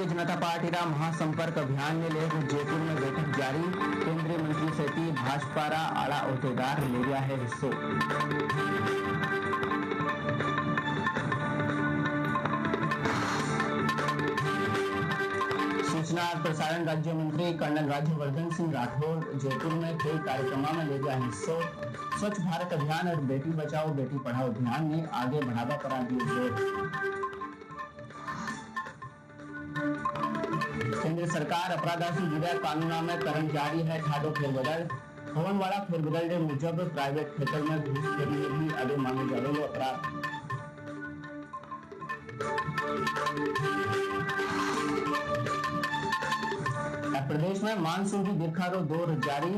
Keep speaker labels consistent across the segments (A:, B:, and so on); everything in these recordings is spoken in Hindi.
A: भारतीय जनता पार्टी रा महासंपर्क अभियान ने लेकर जयपुर में बैठक जारी। केंद्रीय मंत्री सहित भाजपा रा आला अहदेदार ले रहा है हिस्सों। सूचना और प्रसारण राज्य मंत्री कर्नल राज्यवर्धन सिंह राठौर जयपुर में कई कार्यक्रमों में ले गया हिस्सों। स्वच्छ भारत अभियान और बेटी बचाओ बेटी पढ़ाओ अभियान ने आगे बढ़ावा पर दिए जोर। केंद्र सरकार अपराधा से जुड़ा कानून में करन जारी है ठाडो फेरबदल। होने वाला फेरबदल के मुजब प्राइवेट क्षेत्र में घूसखोरी में भी आगे मांगे जा रहे अपराध। प्रदेश में मानसून की बिरखा रो दौर जारी।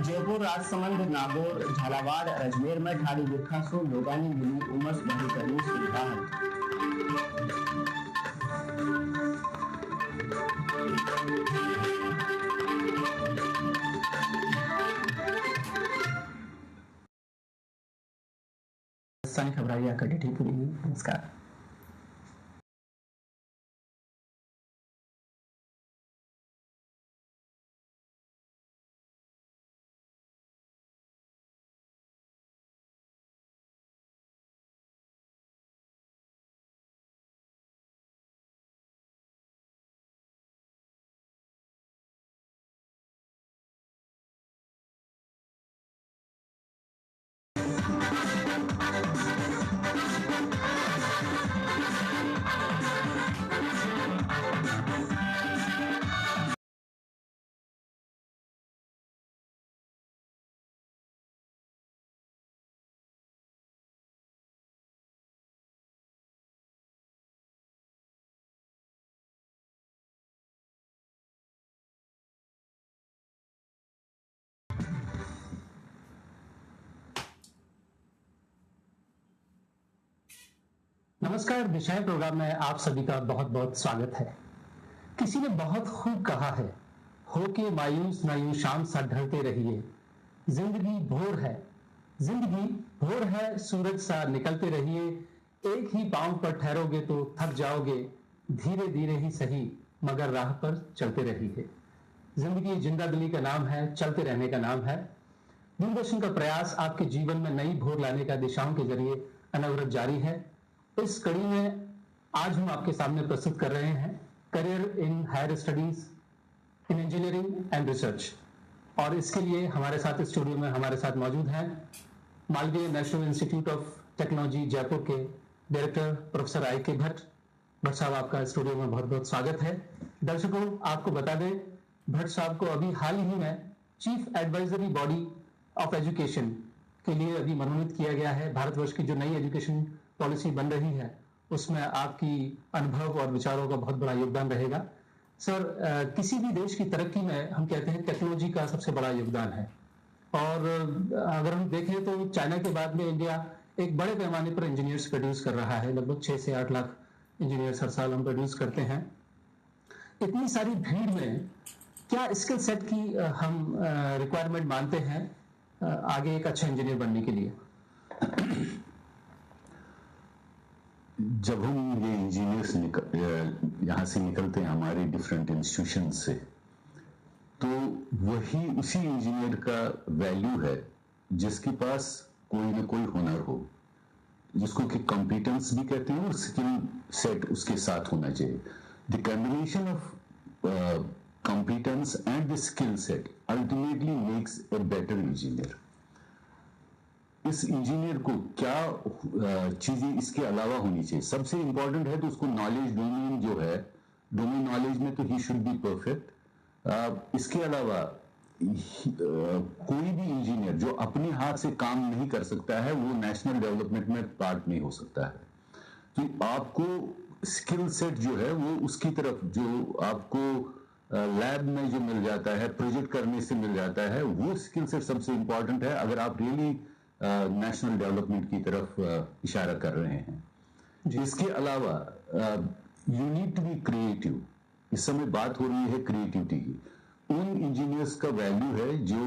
A: जयपुर, राजसमंद, नागौर, झालावाड़, अजमेर में ठाड़ी बिरखा से लोगों ने मिली उमस भरी गर्मी से राहत। खबराइया कटी पूरी। नमस्कार।
B: नमस्कार। दिशाएं प्रोग्राम में आप सभी का बहुत बहुत स्वागत है। किसी ने बहुत खूब कहा है, हो के मायूस ना यूं शाम सा ढलते रहिए। जिंदगी भोर है, जिंदगी भोर है, सूरज सा निकलते रहिए। एक ही पांव पर ठहरोगे तो थक जाओगे, धीरे धीरे ही सही मगर राह पर चलते रहिए। जिंदगी जिंदा दिली का नाम है, चलते रहने का नाम है। दूरदर्शन का प्रयास आपके जीवन में नई भोर लाने का दिशाओं के जरिए अनवरत जारी है। इस कड़ी में आज हम आपके सामने प्रस्तुत कर रहे हैं career in higher studies in engineering and research. और इसके लिए हमारे साथ स्टूडियो में हमारे साथ मौजूद हैं Malaviya national institute of technology Jaipur के director professor I K. Bhatt. Bhatt साहब, आपका स्टूडियो में बहुत बहुत स्वागत है। दर्शकों, आपको बता दें, भट्ट साहब को अभी हाल ही में chief advisory body of education के लिए अभी मनोनीत किया गया है। भारतवर्ष की जो नई एजुकेशन पॉलिसी बन रही है उसमें आपकी अनुभव और विचारों का बहुत बड़ा योगदान रहेगा। सर, किसी भी देश की तरक्की में हम कहते हैं टेक्नोलॉजी का सबसे बड़ा योगदान है। और अगर हम देखें तो चाइना के बाद में इंडिया एक बड़े पैमाने पर इंजीनियर्स प्रोड्यूस कर रहा है। लगभग 6 से 8 लाख इंजीनियर्स हर साल हम प्रोड्यूस करते हैं। इतनी सारी भीड़ में क्या स्किल सेट की हम रिक्वायरमेंट मानते हैं आगे एक अच्छा इंजीनियर बनने के लिए?
C: जब हम ये इंजीनियर्स यहाँ से निकलते हैं हमारे डिफरेंट इंस्टीट्यूशन से, तो वही उसी इंजीनियर का वैल्यू है जिसके पास कोई ना कोई हुनर हो, जिसको कि कॉम्पिटेंस भी कहते हैं और स्किल सेट उसके साथ होना चाहिए। The combination of competence and the skill set ultimately makes a better engineer. इस इंजीनियर को क्या चीजें इसके अलावा होनी चाहिए? सबसे इंपॉर्टेंट है तो उसको नॉलेज डोमेन जो है, डोमेन नॉलेज में तो ही शुड बी परफेक्ट। इसके अलावा कोई भी इंजीनियर जो अपने हाथ से काम नहीं कर सकता है वो नेशनल डेवलपमेंट में पार्ट नहीं हो सकता है। तो आपको स्किल सेट जो है वो उसकी तरफ जो आपको लैब में जो मिल जाता है, प्रोजेक्ट करने से मिल जाता है, वो स्किल सेट सबसे इंपॉर्टेंट है अगर आप रियली नेशनल डेवलपमेंट की तरफ इशारा कर रहे हैं। इसके अलावा you need to be creative. इस समय बात हो रही है क्रिएटिविटी की। उन इंजीनियर्स का वैल्यू है जो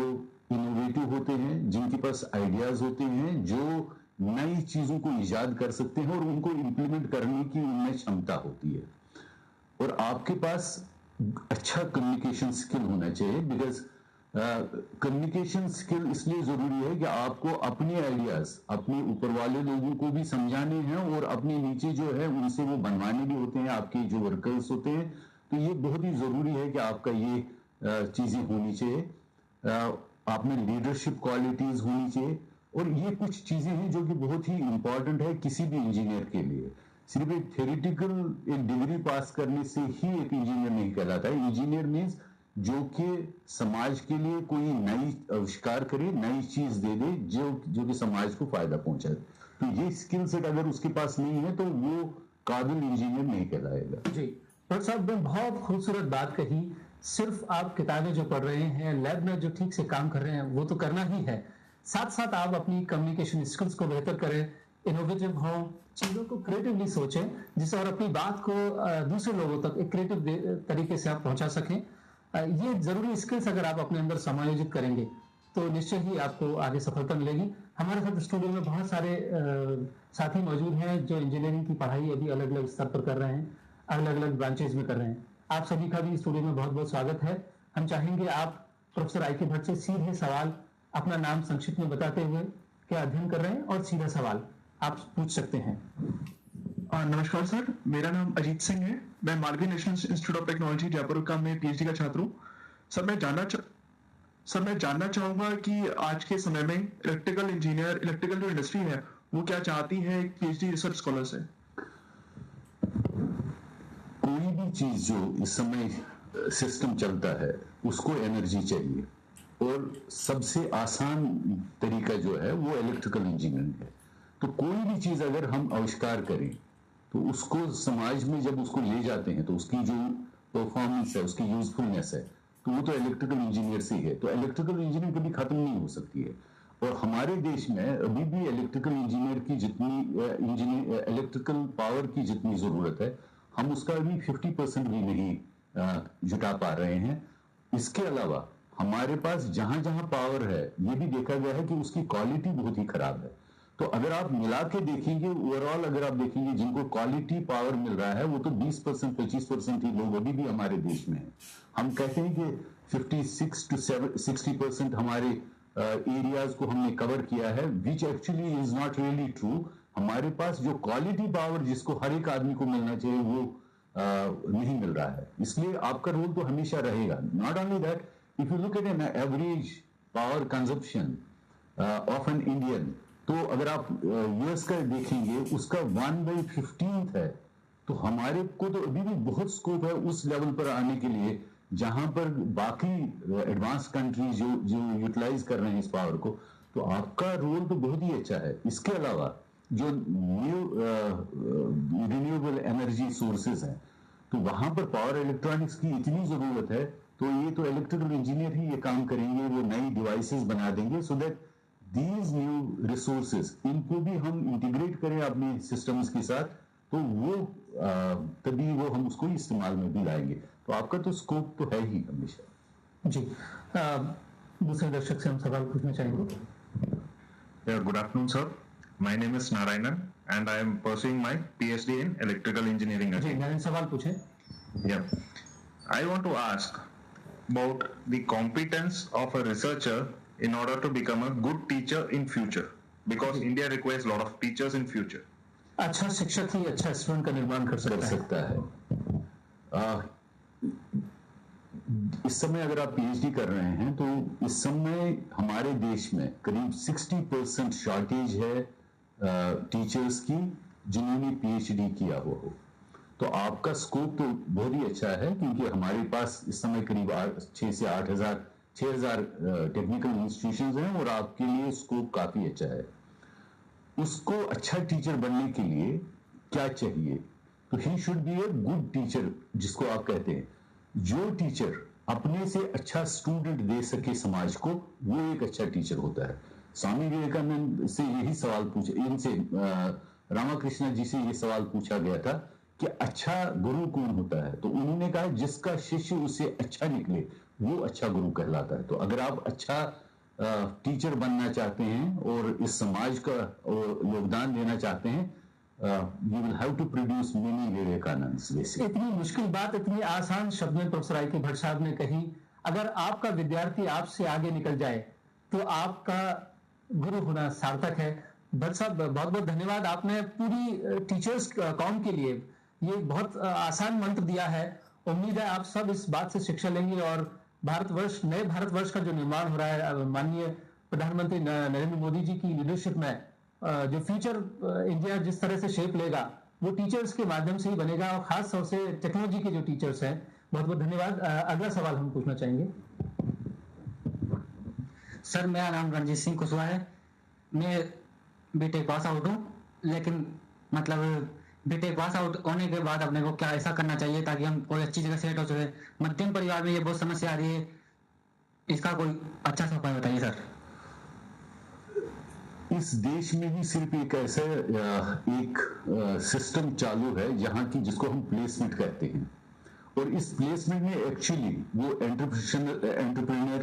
C: इनोवेटिव होते हैं, जिनके पास आइडियाज होते हैं, जो नई चीजों को इजाद कर सकते हैं और उनको इंप्लीमेंट करने की उनमें क्षमता होती है। और आपके पास अच्छा कम्युनिकेशन स्किल होना चाहिए, बिकॉज कम्युनिकेशन स्किल इसलिए जरूरी है कि आपको अपने आइडियाज अपने ऊपर वाले लोगों को भी समझाने हैं और अपने नीचे जो है उनसे वो बनवाने भी होते हैं, आपके जो वर्कर्स होते हैं। तो ये बहुत ही जरूरी है कि आपका ये चीजें होनी चाहिए, आप में लीडरशिप क्वालिटीज होनी चाहिए। और ये कुछ चीजें हैं जो कि बहुत ही इंपॉर्टेंट है किसी भी इंजीनियर के लिए। सिर्फ एक थ्योरेटिकल एक डिग्री पास करने से ही एक इंजीनियर नहीं कहलाता है। इंजीनियर मीन्स जो कि समाज के लिए कोई नई आविष्कार करे, नई चीज दे दे जो कि समाज को फायदा पहुंचाए। तो ये स्किल सेट अगर उसके पास नहीं है तो वो काबिल इंजीनियर नहीं कहलाएगा।
B: जी डॉक्टर साहब ने बहुत खूबसूरत बात कही। सिर्फ आप किताबें जो पढ़ रहे हैं, लैब में जो ठीक से काम कर रहे हैं वो तो करना ही है, साथ साथ आप अपनी कम्युनिकेशन स्किल्स को बेहतर करें, इनोवेटिव हो, चीजों को क्रिएटिवली सोचें, जिससे और अपनी बात को दूसरे लोगों तक एक क्रिएटिव तरीके से आप पहुंचा सकें। ये जरूरी स्किल्स अगर आप अपने अंदर समायोजित करेंगे तो निश्चय ही आपको आगे सफलता मिलेगी। हमारे साथ स्टूडियो में बहुत सारे साथी मौजूद हैं जो इंजीनियरिंग की पढ़ाई अभी अलग अलग स्तर पर कर रहे हैं, अलग अलग ब्रांचेज में कर रहे हैं। आप सभी का भी स्टूडियो में बहुत बहुत स्वागत है। हम चाहेंगे आप प्रोफेसर आई के भट्ट से सीधे सवाल, अपना नाम संक्षिप्त में बताते हुए क्या अध्ययन कर रहे हैं और सीधा सवाल आप पूछ सकते हैं।
D: नमस्कार सर, मेरा नाम अजीत सिंह है। मैं Malviya national institute of technology Jaipur का मैं पीएचडी का छात्र हूँ। सर मैं जानना चाहूंगा कि आज के समय में इलेक्ट्रिकल जो इंडस्ट्री है वो क्या चाहती है एक पीएचडी रिसर्च स्कॉलर से।
C: कोई भी चीज जो इस समय सिस्टम चलता है उसको एनर्जी चाहिए, और सबसे आसान तरीका जो है वो इलेक्ट्रिकल इंजीनियरिंग है। तो कोई भी चीज अगर हम आविष्कार करें तो उसको समाज में जब उसको ले जाते हैं तो उसकी जो परफॉर्मेंस है, उसकी यूजफुलनेस है, तो वो तो इलेक्ट्रिकल इंजीनियर से ही है। तो इलेक्ट्रिकल इंजीनियरिंग कभी खत्म नहीं हो सकती है। और हमारे देश में अभी भी इलेक्ट्रिकल इंजीनियर की जितनी इलेक्ट्रिकल पावर की जितनी जरूरत है, हम उसका अभी 50% भी नहीं जुटा पा रहे हैं। इसके अलावा हमारे पास जहां जहां पावर है ये भी देखा गया है कि उसकी क्वालिटी बहुत ही खराब है। तो अगर आप मिला के देखेंगे ओवरऑल, अगर आप देखेंगे जिनको क्वालिटी पावर मिल रहा है वो तो 20% 25% ही लोग अभी भी हमारे देश में हैं। हम कहते हैं कि 56 to 60% हमारे एरियाज को हमने कवर किया है, which actually is not really true. हमारे पास जो क्वालिटी पावर जिसको हर एक आदमी को मिलना चाहिए वो नहीं मिल रहा है। इसलिए आपका रोल तो हमेशा रहेगा। Not only that, if you look at an average power consumption of an Indian, तो अगर आप यूएस का देखेंगे उसका 1/15 है। तो हमारे को तो अभी भी बहुत स्कोप है उस लेवल पर आने के लिए जहां पर बाकी एडवांस कंट्रीज जो यूटिलाइज कर रहे हैं इस पावर को। तो आपका रोल तो बहुत ही अच्छा है। इसके अलावा जो न्यू रिन्यूएबल एनर्जी सोर्सेज हैं, तो वहां पर पावर इलेक्ट्रॉनिक्स की इतनी जरूरत है, तो ये तो इलेक्ट्रिकल इंजीनियर ही ये काम करेंगे, वो नई डिवाइसेस बना देंगे so that these new resources इनको भी हम इंटीग्रेट करें अपने सिस्टम्स के साथ, तो वो तभी वो हम उसको इस्तेमाल में भी लाएंगे। तो आपका तो स्कोप तो है ही हमेशा।
B: जी दूसरे दर्शक से हम सवाल पूछना चाहेंगे।
E: Good afternoon, sir. My name is Narayanan and I am pursuing my PhD in electrical engineering.
B: जी नारायण, सवाल पूछें।
E: Yeah. I want to ask about the competence of a researcher in order to become a good teacher in future, because India requires a lot of teachers in future.
B: अच्छा शिक्षक ही अच्छा स्टूडेंट का निर्माण कर सकता
C: है। इस समय अगर आप पीएचडी कर रहे हैं तो इस समय हमारे देश में करीब 60% शॉर्टेज है टीचर्स की जिन्होंने पीएचडी किया हुआ हो। तो आपका स्कोप तो बहुत ही अच्छा है, क्योंकि हमारे पास इस समय करीब 6 से 6,000 टेक्निकल इंस्टीट्यूशंस हैं और आपके लिए स्कोप काफी अच्छा है। उसको अच्छा टीचर बनने के लिए क्या चाहिए? तो he should be a good teacher, जिसको आप कहते हैं। जो टीचर अपने से अच्छा स्टूडेंट दे सके समाज को, वो एक अच्छा टीचर होता है। स्वामी विवेकानंद से यही सवाल पूछा, इनसे रामाकृष्ण जी से ये सवाल पूछा गया था कि अच्छा गुरु कौन होता है? तो उन्होंने कहा जिसका शिष्य उससे अच्छा निकले वो अच्छा गुरु कहलाता है। तो अगर आप अच्छा टीचर बनना चाहते हैं और इस समाज का योगदान देना चाहते हैं, you will have to produce many Vivekanands basically.
B: इतनी मुश्किल बात इतनी आसान शब्द में प्रोफेसर आई के भट्ट साहब ने कही। अगर आपका विद्यार्थी आपसे आगे निकल जाए तो आपका गुरु होना सार्थक है। भट्ट साहब बहुत बहुत धन्यवाद, आपने पूरी टीचर्स कौम के लिए ये बहुत आसान मंत्र दिया है। उम्मीद है आप सब इस बात से शिक्षा लेंगे और भारतवर्ष, नए भारतवर्ष का जो निर्माण हो रहा है माननीय प्रधानमंत्री नरेंद्र मोदी जी की लीडरशिप में, जो फ्यूचर इंडिया जिस तरह से शेप लेगा वो टीचर्स के माध्यम से ही बनेगा और खास तौर से टेक्नोलॉजी के जो टीचर्स हैं। बहुत बहुत धन्यवाद। अगला सवाल हम पूछना चाहेंगे।
F: सर, मेरा नाम रणजीत सिंह कुशवाहा है। मैं बीटेक पास आउट हूँ, लेकिन मतलब बीटेक पास आउट होने के बाद अपने को क्या ऐसा करना चाहिए ताकि हम कोई अच्छी जगह सेट हो सके। मध्यम परिवार में ये बहुत समस्या आ रही है, इसका कोई अच्छा सा उपाय बताइए सर।
C: इस देश में भी सिर्फ एक ऐसा एक सिस्टम चालू है जहां की जिसको हम प्लेसमेंट कहते हैं, और इस प्लेसमेंट में एक्चुअली वो एंटरप्रेन्योर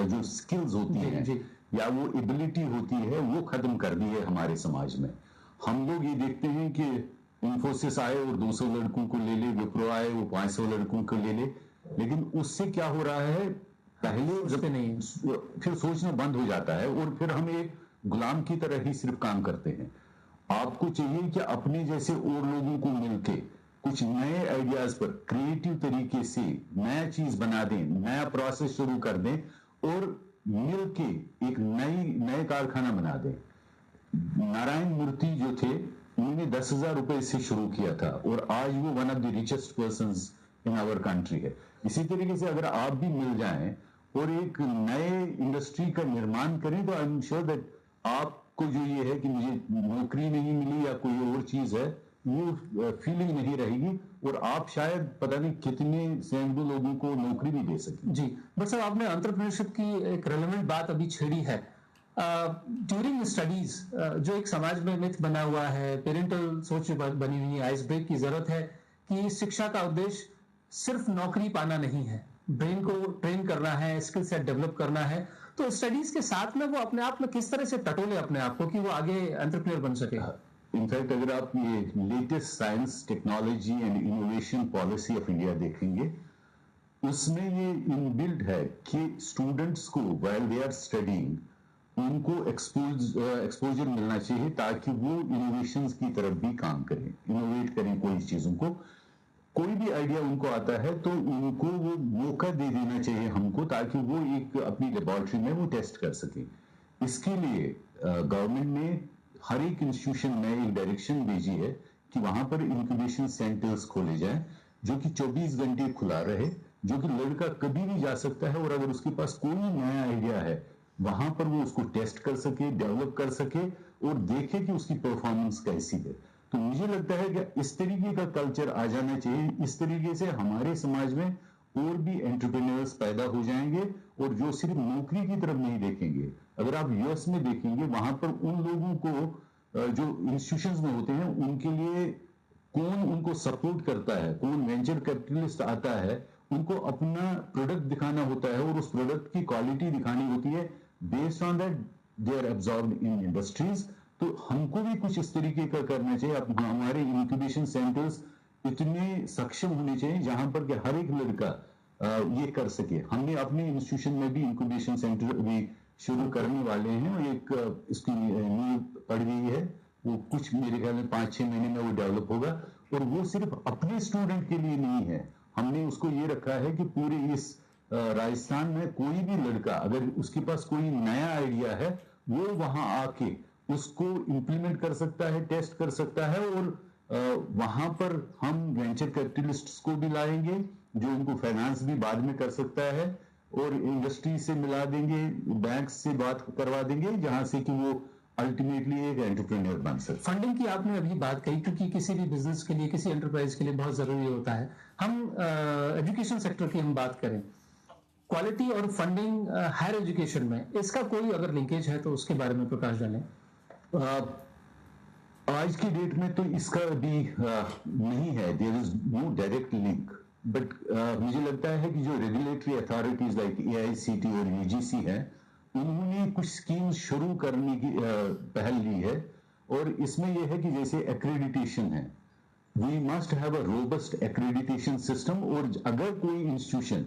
C: जो स्किल्स होती हैं या वो एबिलिटी होती है वो खत्म कर दी है हमारे समाज में। हम लोग ये देखते हैं कि इन्फोसिस आए और 200 लड़कों को ले ले, विप्रो आए वो 500 लड़कों को ले ले, लेकिन उससे क्या हो रहा है, पहले जब नहीं फिर सोचना बंद हो जाता है और फिर हम एक गुलाम की तरह ही सिर्फ काम करते हैं। आपको चाहिए कि अपने जैसे और लोगों को मिलके कुछ नए आइडियाज पर क्रिएटिव तरीके से नया चीज बना दें, नया प्रोसेस शुरू कर दें और मिलके एक नए कारखाना बना दें। नारायण मूर्ति जो थे उन्होंने 10,000 रुपए से शुरू किया था और आज वो one of the richest persons in our country है। इसी तरीके से अगर आप भी मिल जाएं और एक नए इंडस्ट्री का निर्माण करें तो आई एम श्योर दैट आपको जो ये है कि मुझे नौकरी नहीं मिली या कोई और चीज है, वो फीलिंग नहीं रहेगी और आप शायद पता नहीं कितने सैकड़ों लोगों को नौकरी भी दे सकें।
B: जी बट सर, आपने एंटरप्रेन्योरशिप की एक रेलेवेंट बात अभी छेड़ी है। ड्यूरिंग स्टडीज जो एक समाज में मिथ बना हुआ है, पेरेंटल सोच बनी हुई है, आइस ब्रेक की जरूरत है कि शिक्षा का उद्देश्य सिर्फ नौकरी पाना नहीं है, ब्रेन को ट्रेन करना है, स्किल सेट डेवलप करना है। तो स्टडीज के साथ में वो अपने आप में किस तरह से टटोले अपने आप को कि वो आगे एंटरप्रेन्योर बन सके।
C: इनफैक्ट अगर आप ये latest science technology and innovation policy of India देखेंगे, उसमें ये इनबिल्ट है कि स्टूडेंट्स को व्हाइल दे आर स्टडीइंग उनको एक्सपोजर मिलना चाहिए ताकि वो इनोवेशंस की तरफ भी काम करें, इनोवेट करें कोई चीजों को। कोई भी आइडिया उनको आता है तो उनको वो मौका दे देना चाहिए हमको, ताकि वो एक अपनी लेबोरेटरी में वो टेस्ट कर सके। इसके लिए गवर्नमेंट ने हर एक इंस्टीट्यूशन में एक डायरेक्शन भेजी है कि वहां पर इंक्यूबेशन सेंटर्स खोले जाएं जो कि 24 घंटे खुला रहे, जो कि लड़का कभी भी जा सकता है और अगर उसके पास कोई नया आइडिया है वहां पर वो उसको टेस्ट कर सके, डेवलप कर सके और देखे कि उसकी परफॉर्मेंस कैसी है। तो मुझे लगता है कि इस तरीके का कल्चर आ जाना चाहिए। इस तरीके से हमारे समाज में और भी एंटरप्रेन्योर्स पैदा हो जाएंगे और जो सिर्फ नौकरी की तरफ नहीं देखेंगे। अगर आप यूएस में देखेंगे वहां पर उन लोगों को जो इंस्टीट्यूशंस में होते हैं उनके लिए कौन उनको सपोर्ट करता है, कौन वेंचर कैपिटलिस्ट आता है, उनको अपना प्रोडक्ट दिखाना होता है और उस प्रोडक्ट की क्वालिटी दिखानी होती है। Based on that they are absorbed in industries. तो हमको भी कुछ इस तरीके का करना चाहिए। अब हमारे इंक्यूबेशन सेंटर्स इतने सक्षम होने चाहिए जहां पर कि हर एक लड़का ये कर सके। हमने अपने इंस्टीट्यूशन में भी इंक्यूबेशन सेंटर भी शुरू करने वाले हैं। एक इसकी नींव पड़ गई है, वो कुछ मेरे ख्याल में 5-6 महीने में वो डेवलप होगा और वो सिर्फ अपने स्टूडेंट के लिए नहीं है। हमने उसको ये रखा है कि पूरे इस राजस्थान में कोई भी लड़का अगर उसके पास कोई नया आइडिया है वो वहां आके उसको इंप्लीमेंट कर सकता है, टेस्ट कर सकता है और वहां पर हम वेंचर कैपिटलिस्ट्स को भी लाएंगे जो उनको फाइनेंस भी बाद में कर सकता है और इंडस्ट्री से मिला देंगे, बैंक से बात करवा देंगे जहां से कि वो अल्टीमेटली एक एंटरप्रेन्योर बन सके।
B: फंडिंग की आपने अभी बात कही, क्योंकि किसी भी बिजनेस के लिए, किसी एंटरप्राइज के लिए बहुत जरूरी होता है। हम एजुकेशन सेक्टर की हम बात करें, क्वालिटी और फंडिंग हायर एजुकेशन में इसका कोई अगर लिंकेज है तो उसके बारे में प्रकाश डालें।
C: आज की डेट में तो इसका भी नहीं है, there is no direct link, but मुझे लगता है कि जो रेगुलेटरी अथॉरिटीज लाइक AICTE और UGC है उन्होंने कुछ स्कीम्स शुरू करने की पहल ली है और इसमें यह है कि जैसे एक्रेडिटेशन है, we must have a robust accreditation system. और अगर कोई इंस्टीट्यूशन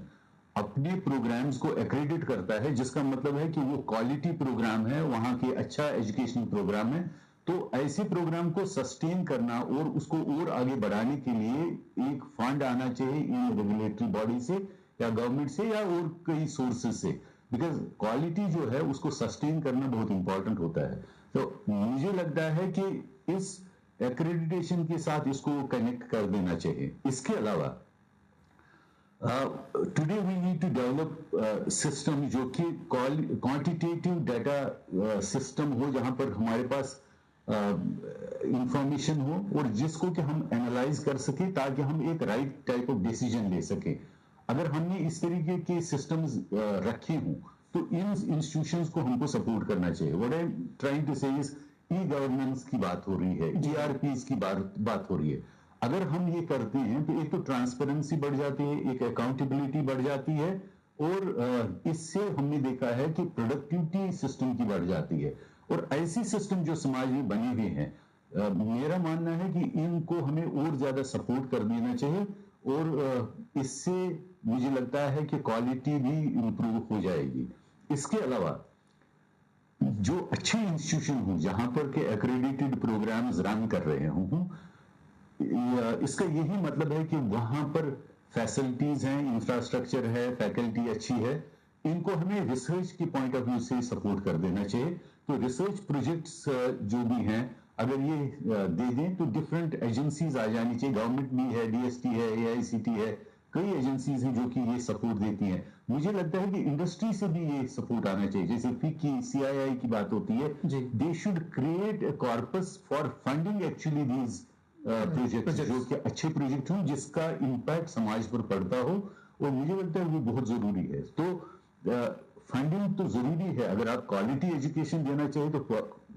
C: अपने प्रोग्राम्स को एक्रेडिट करता है, जिसका मतलब है कि वो क्वालिटी प्रोग्राम है, वहां के अच्छा एजुकेशनल प्रोग्राम है, तो ऐसे प्रोग्राम को सस्टेन करना और उसको और आगे बढ़ाने के लिए एक फंड आना चाहिए इन रेगुलेटरी बॉडी से या गवर्नमेंट से या और कई सोर्सेज से, बिकॉज क्वालिटी जो है उसको सस्टेन करना बहुत इंपॉर्टेंट होता है। तो मुझे लगता है कि इस एक्रेडिटेशन के साथ इसको कनेक्ट कर देना चाहिए। इसके अलावा today we need to develop system जो कि क्वांटिटेटिव डाटा सिस्टम हो, जहां पर हमारे पास इंफॉर्मेशन हो और जिसको कि हम एनालाइज कर सके ताकि हम एक राइट टाइप ऑफ डिसीजन ले सके। अगर हमने इस तरीके के सिस्टम्स रखे हों तो इन इंस्टीट्यूशंस को हमको सपोर्ट करना चाहिए। What I am trying to say is e governance की बात हो रही है, ERPs की बात हो रही है। अगर हम ये करते हैं तो एक तो ट्रांसपेरेंसी बढ़ जाती है, एक अकाउंटेबिलिटी बढ़ जाती है और इससे हमने देखा है कि प्रोडक्टिविटी सिस्टम की बढ़ जाती है। और ऐसी सिस्टम जो समाज में बने हुए हैं, मेरा मानना है कि इनको हमें और ज्यादा सपोर्ट कर देना चाहिए और इससे मुझे लगता है कि क्वालिटी भी इंप्रूव हो जाएगी। इसके अलावा जो अच्छे इंस्टीट्यूशन हो जहां पर के एक्रेडिटेड प्रोग्राम्स रन कर रहे हों, इसका यही मतलब है कि वहां पर फैसिलिटीज हैं, इंफ्रास्ट्रक्चर है, फैकल्टी अच्छी है, इनको हमें रिसर्च के पॉइंट ऑफ व्यू से सपोर्ट कर देना चाहिए। तो रिसर्च प्रोजेक्ट्स जो भी हैं अगर ये दे दें तो डिफरेंट एजेंसीज आ जानी चाहिए। गवर्नमेंट भी है, DST है, AICT है, कई एजेंसीज हैं जो कि ये सपोर्ट देती हैं। मुझे लगता है कि इंडस्ट्री से भी ये सपोर्ट आना चाहिए। जैसे FICCI, CII की बात होती है, they should create a corpus for funding actually these project जो कि अच्छे प्रोजेक्ट हों जिसका इम्पैक्ट समाज पर पड़ता हो, और मुझे लगता है वो बहुत जरूरी है। तो फंडिंग तो जरूरी है, अगर आप क्वालिटी एजुकेशन देना चाहिए तो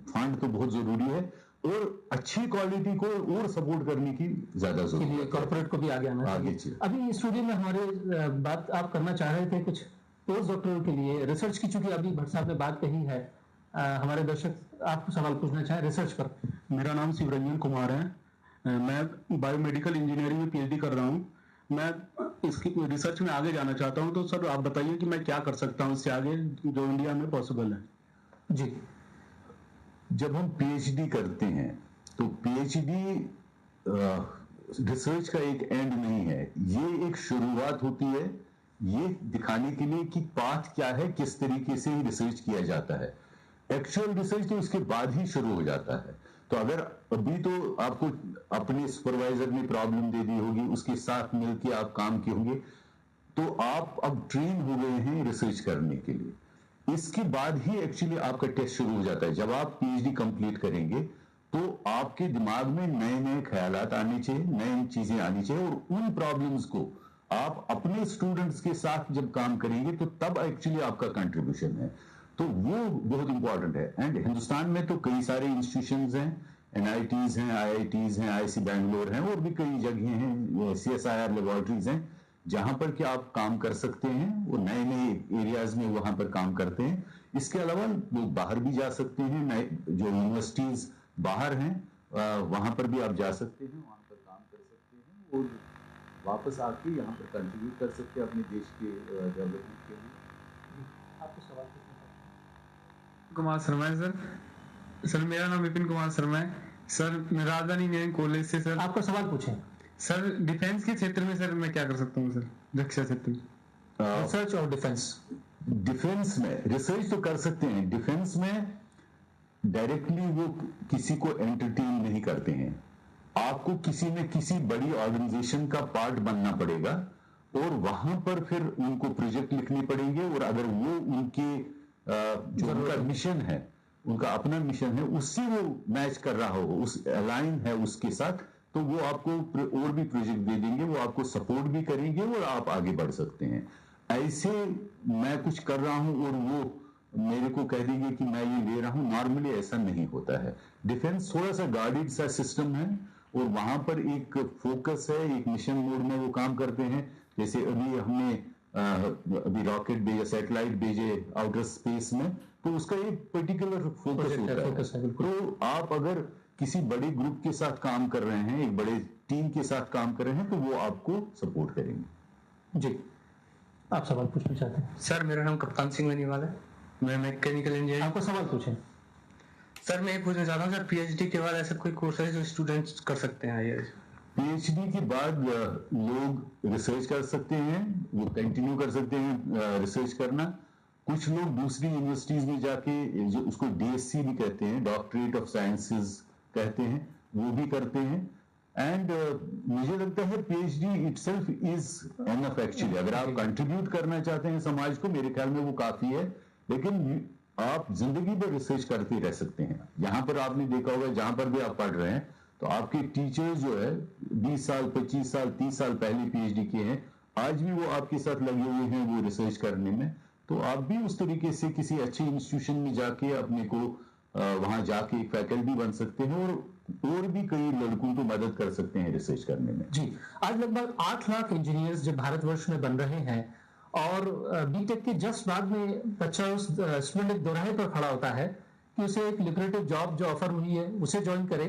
C: फंड तो बहुत जरूरी है और अच्छी क्वालिटी को और सपोर्ट करने की ज्यादा जरूरत है।
B: कॉर्पोरेट को भी आगे आना चाहिए। अभी स्टूडियो में हमारे बात आप करना चाह रहे थे कुछ पोस्ट डॉक्टरों के लिए रिसर्च की, चूंकि अभी भट्ट साहब ने बात कही है, हमारे दर्शक आपको सवाल पूछना चाहे रिसर्च पर।
G: मेरा नाम शिवरंजन कुमार है, मैं बायोमेडिकल इंजीनियरिंग में PhD कर रहा हूँ। मैं इसकी रिसर्च में आगे जाना चाहता हूँ, तो सर आप बताइए कि मैं क्या कर सकता हूँ इससे आगे जो इंडिया में पॉसिबल है।
B: जी,
C: जब हम PhD करते हैं तो PhD रिसर्च का एक एंड नहीं है, ये एक शुरुआत होती है ये दिखाने के लिए कि पाथ क्या है, किस तरीके से रिसर्च किया जाता है। एक्चुअल रिसर्च तो इसके बाद ही शुरू हो जाता है। तो अगर अभी तो आपको अपने सुपरवाइजर ने प्रॉब्लम दे दी होगी, उसके साथ मिलकर आप काम किए होंगे, तो आप अब ट्रेन हो गए हैं रिसर्च करने के लिए। इसके बाद ही एक्चुअली आपका टेस्ट शुरू हो जाता है। जब आप PhD कंप्लीट करेंगे तो आपके दिमाग में नए नए ख्यालात आने चाहिए, नई चीजें आनी चाहिए, और उन प्रॉब्लम्स को आप अपने स्टूडेंट्स के साथ जब काम करेंगे तो तब एक्चुअली आपका कंट्रीब्यूशन है। तो वो बहुत इंपॉर्टेंट है। एंड हिंदुस्तान में तो कई सारे इंस्टीट्यूशंस हैं, NITs हैं, IITs हैं, IIC बैंगलोर हैं, और भी कई जगह हैं, CSIR लेबोरेटरीज हैं जहां पर कि आप काम कर सकते हैं। वो नए नए एरियाज में वहां पर काम करते हैं। इसके अलावा लोग बाहर भी जा सकते हैं, नए जो यूनिवर्सिटीज बाहर हैं वहां पर भी आप जा सकते हैं, वहां पर काम कर सकते हैं और वापस आके यहाँ पर कंट्रीब्यूट कर सकते हैं अपने देश के डेवलपमेंट के लिए।
B: आपको सवाल
G: कुमार शर्मा है सर। मेरा नाम विपिन कुमार शर्मा है सर। मैं राजधानी इंजीनियरिंग कॉलेज से सर।
B: आपका सवाल पूछें
G: सर। डिफेंस के क्षेत्र में सर मैं क्या कर सकता हूँ सर, रक्षा क्षेत्र में?
B: रिसर्च और डिफेंस।
C: डिफेंस में रिसर्च तो कर सकते हैं, डिफेंस में डायरेक्टली वो किसी को एंटरटेन नहीं करते हैं। आपको किसी न किसी बड़ी ऑर्गेनाइजेशन का पार्ट बनना पड़ेगा और वहां पर फिर उनको प्रोजेक्ट लिखने पड़ेंगे, और अगर वो उनके जो उनका मिशन है, उनका अपना मिशन है, उससे वो मैच कर रहा हो, उस अलाइन है उसके साथ, तो वो आपको और भी प्रोजेक्ट दे देंगे, वो आपको सपोर्ट भी करेंगे और आप आगे बढ़ सकते हैं। ऐसे मैं कुछ कर रहा हूं और वो मेरे को कह देंगे कि मैं ये ले रहा हूं, नॉर्मली ऐसा नहीं होता है। डिफेंस थोड़ा सा गार्डेड सा सिस्टम है और वहां पर एक फोकस है, एक मिशन मोड में वो काम करते हैं। जैसे अभी हमने अभी रॉकेट भेजे, सैटेलाइट भेजे आउटर स्पेस में, तो उसका एक पर्टिकुलर फोकस
B: Project है,
C: होता
B: focus है,
C: है।
B: बिल्कुल।
C: तो आप अगर किसी बड़े ग्रुप के साथ काम कर रहे हैं, एक बड़े टीम के साथ काम कर रहे हैं, तो वो आपको सपोर्ट करेंगे।
B: जी, आप सवाल पूछना चाहते हैं?
H: सर मेरा नाम कप्तान सिंह बेनीवाल है, मैं मैकेनिकल इंजीनियर।
B: आपको सवाल पूछें।
H: सर मैं ये पूछना चाहता हूँ सर, पीएचडी के बाद ऐसा कोई कोर्स है जो स्टूडेंट्स कर सकते हैं आईआईएस?
C: पीएचडी के बाद लोग रिसर्च कर सकते हैं, वो कंटिन्यू कर सकते हैं रिसर्च करना। कुछ लोग दूसरी यूनिवर्सिटीज में जाके, जो उसको डीएससी भी कहते हैं, डॉक्टरेट ऑफ साइंसेज कहते हैं, वो भी करते हैं। एंड मुझे लगता है PhD itself is enough actually. अगर आप कंट्रीब्यूट करना चाहते हैं समाज को, मेरे ख्याल में वो काफी है। लेकिन आप जिंदगी भर रिसर्च करते रह सकते हैं। यहाँ पर आपने देखा होगा, जहां पर भी आप पढ़ रहे हैं, तो आपके टीचर जो है 20 साल 25 साल 30 साल पहले पीएचडी किए हैं, आज भी वो आपके साथ लगे हुए हैं वो रिसर्च करने में। तो आप भी उस तरीके से किसी अच्छे इंस्टीट्यूशन में जाके अपने को वहां जाके एक फैकल्टी बन सकते हैं, और भी कई लड़कों को मदद कर सकते हैं रिसर्च करने में।
B: जी, आज लगभग 8 लाख इंजीनियर्स जो भारतवर्ष में बन रहे हैं, और बीटेक के जस्ट बाद में बच्चा उस स्टूडेंट एक दोराहे पर खड़ा होता है कि उसे एक लिक्रेटिव जॉब जो ऑफर हुई है उसे ज्वाइन करे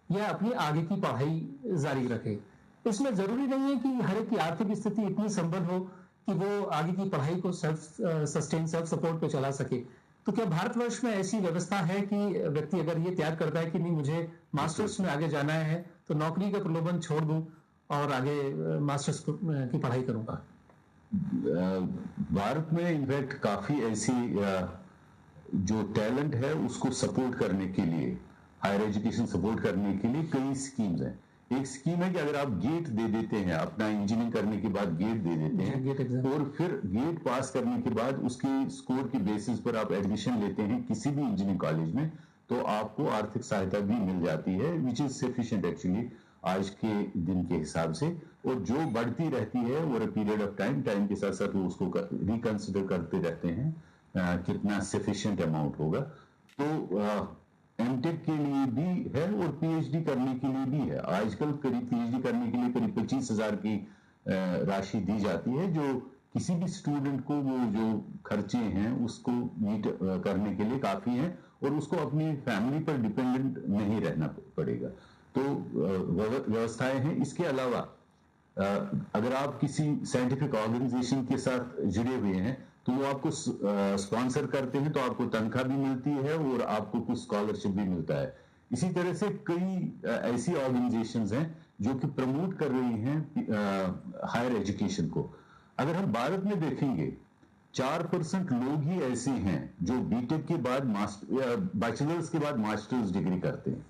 B: या अपनी आगे की पढ़ाई जारी रखे। इसमें जरूरी नहीं है कि हर एक की आर्थिक स्थिति इतनी संबल हो कि वो आगे की पढ़ाई को सेल्फ सपोर्ट पे चला सके। तो क्या भारतवर्ष में ऐसी व्यवस्था है कि व्यक्ति अगर ये त्याग करता है कि नहीं, मुझे मास्टर्स में आगे जाना है, तो नौकरी का प्रलोभन छोड़ दूं और आगे मास्टर्स की पढ़ाई करूंगा?
C: भारत में इनफैक्ट काफी ऐसी जो टैलेंट है उसको सपोर्ट करने के लिए, हायर एजुकेशन सपोर्ट करने के लिए कई स्कीम्स हैं। एक स्कीम है कि अगर आप गेट दे देते हैं, अपना इंजीनियरिंग करने के बाद गेट दे देते हैं, और फिर गेट पास करने के बाद उसके स्कोर के बेसिस पर आप एडमिशन लेते हैं किसी भी इंजीनियरिंग कॉलेज में, तो आपको आर्थिक सहायता भी मिल जाती है, विच इज सफिशिएंट एक्चुअली आज के दिन के हिसाब से। और जो बढ़ती रहती है over a period of time के साथ साथ वो उसको रिकंसिडर करते रहते हैं कितना सफिशिएंट अमाउंट होगा। तो एमटेक के लिए भी है और पीएचडी करने के लिए भी है। आजकल करीब पीएचडी करने के लिए करीब 25,000 की राशि दी जाती है, जो किसी भी स्टूडेंट को वो जो खर्चे हैं उसको मीट करने के लिए काफी है, और उसको अपनी फैमिली पर डिपेंडेंट नहीं रहना पड़ेगा। तो व्यवस्थाएं हैं। इसके अलावा अगर आप किसी साइंटिफिक ऑर्गेनाइजेशन के साथ जुड़े हुए हैं तो वो आपको स्पॉन्सर करते हैं, तो आपको तनख्वाह भी मिलती है और आपको कुछ स्कॉलरशिप भी मिलता है। इसी तरह से कई ऐसी ऑर्गेनाइजेशंस हैं जो कि प्रमोट कर रही हैं हायर एजुकेशन को। अगर हम भारत में देखेंगे 4% लोग ही ऐसे हैं जो बीटेक के बाद बैचलर्स के बाद मास्टर्स डिग्री करते हैं,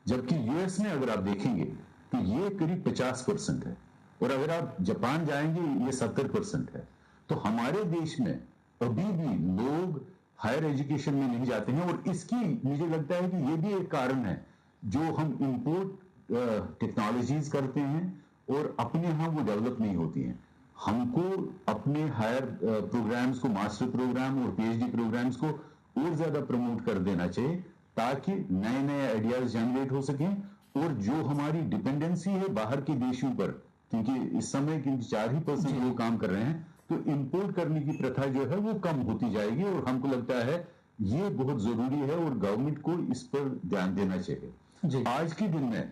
C: जबकि यूएस में अगर आप देखेंगे तो ये करीब 50% है, और अगर आप जापान जाएंगे ये 70% है। तो हमारे देश में अभी भी लोग हायर एजुकेशन में नहीं जाते हैं, और इसकी मुझे लगता है कि ये भी एक कारण है जो हम इंपोर्ट टेक्नोलॉजीज करते हैं और अपने यहाँ वो डेवलप नहीं होती हैं। हमको अपने हायर प्रोग्राम्स को, मास्टर प्रोग्राम और पीएचडी प्रोग्राम्स को और ज्यादा प्रमोट कर देना चाहिए, ताकि नए नए आइडियाज जनरेट हो सकें, और जो हमारी डिपेंडेंसी है बाहर के देशों पर, क्योंकि इस समय 4% लोग काम कर रहे हैं, तो इंपोर्ट करने की प्रथा जो है वो कम होती जाएगी, और हमको लगता है ये बहुत जरूरी है और गवर्नमेंट को इस पर ध्यान देना चाहिए। आज के दिन में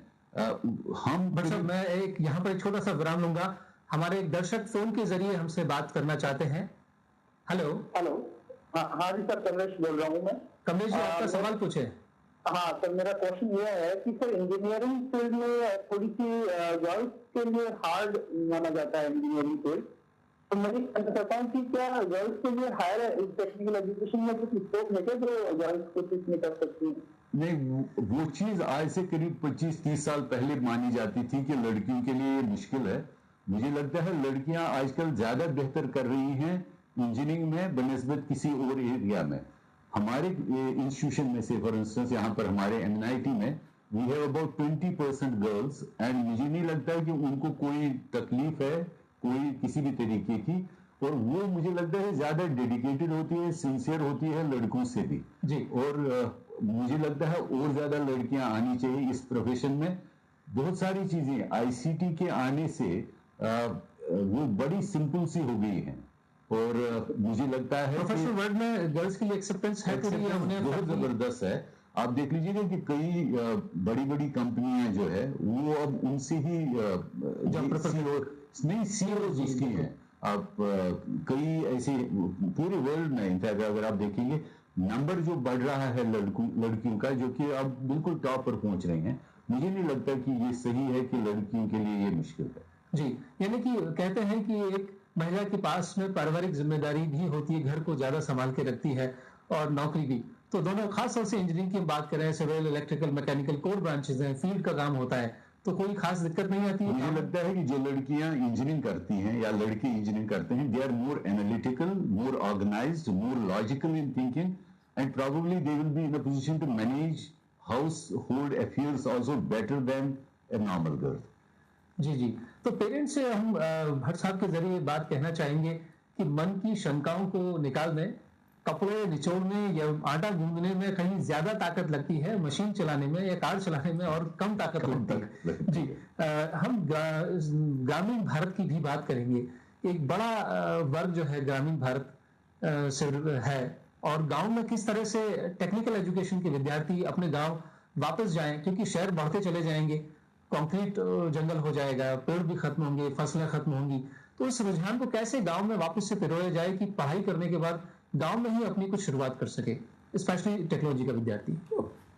B: मैं एक यहाँ पर एक छोटा सा विराम लूंगा। हमारे एक दर्शक फोन के जरिए हमसे बात करना चाहते हैं। हेलो।
I: हाँ जी सर, कमलेश बोल रहा हूँ मैं।
B: कमलेश जी, आपका सवाल पूछे।
I: हाँ सर, मेरा क्वेश्चन ये है कि सर इंजीनियरिंग फील्ड में थोड़ी सी गर्ल्स के लिए हार्ड माना जाता है इंजीनियरिंग फील्ड, तो मैं कहना चाहता हूँ कि क्या गर्ल्स के लिए हायर टेक्निकल एजुकेशन में कुछ स्कोप है क्या जो गर्ल्स कोशिश नहीं कर सकती है?
C: नहीं, वो चीज आज से करीब 25-30 साल पहले मानी जाती थी कि लड़कियों के लिए ये मुश्किल है। मुझे लगता है लड़कियां आजकल ज्यादा बेहतर कर रही हैं इंजीनियरिंग में बनिस्बत किसी और एरिया में। हमारे इंस्टीट्यूशन में से फॉर इंस्टेंस यहाँ पर हमारे एमएनआईटी में we have about 20% girls, and मुझे नहीं लगता है कि उनको कोई तकलीफ है कोई किसी भी तरीके की, और वो मुझे लगता है ज्यादा डेडिकेटेड होती है, सिंसियर होती है लड़कों से भी जी। और मुझे लगता है और ज्यादा लड़कियां आनी चाहिए इस प्रोफेशन में। बहुत सारी चीजें आईसीटी के आने से वो बड़ी सिंपल सी हो गई हैं, और मुझे लगता है
B: प्रोफेशनल वर्ल्ड में गर्ल्स के लिए एक्सेप्टेंस है तो ये हमने
C: बहुत जबरदस्त है। आप देख लीजिएगा कि कई बड़ी बड़ी कंपनियां जो है वो अब उनसे ही नहीं सीईओ जिसकी हैं, आप कई ऐसे पूरे वर्ल्ड में इनफैक्ट अगर आप देखेंगे नंबर जो बढ़ रहा है लड़कियों का जो कि अब बिल्कुल टॉप पर पहुंच रही हैं, मुझे नहीं लगता कि ये सही है कि लड़कियों के लिए ये मुश्किल है।
B: जी, यानी कि कहते हैं कि एक महिला के पास में पारिवारिक जिम्मेदारी भी होती है, घर को ज्यादा संभाल के रखती है और नौकरी भी, तो दोनों खास तौर से इंजीनियरिंग की बात करें, civil, electrical, mechanical, core branches हैं, फील्ड का काम होता है, तो कोई खास दिक्कत नहीं आती है।
C: मुझे लगता है कि जो लड़कियां इंजीनियरिंग करती हैं या लड़के इंजीनियरिंग करते हैं, they are more analytical, more organised, more logical in thinking and probably they will be in a position to manage household affairs also better than a normal girl.
B: जी जी, तो पेरेंट्स से हम भट्ट साहब के जरिए बात कहना चाहेंगे कि मन की शंकाओं को निकालने, कपड़े निचोड़ने या आटा गूंदने में कहीं ज्यादा ताकत लगती है, मशीन चलाने में या कार चलाने में और कम ताकत लगती है। जी, हम ग्रामीण भारत की भी बात करेंगे। एक बड़ा वर्ग जो है ग्रामीण भारत से है, और गांव में किस तरह से टेक्निकल एजुकेशन के विद्यार्थी अपने गांव वापस जाएं, क्योंकि शहर बढ़ते चले जाएंगे, कंक्रीट जंगल हो जाएगा, पेड़ भी खत्म होंगे, फसलें खत्म होंगी, तो इस रुझान को कैसे गांव में वापस से पिरोया जाए कि पढ़ाई करने के बाद गांव में ही अपनी कुछ शुरुआत कर सके, स्पेशली टेक्नोलॉजी का विद्यार्थी।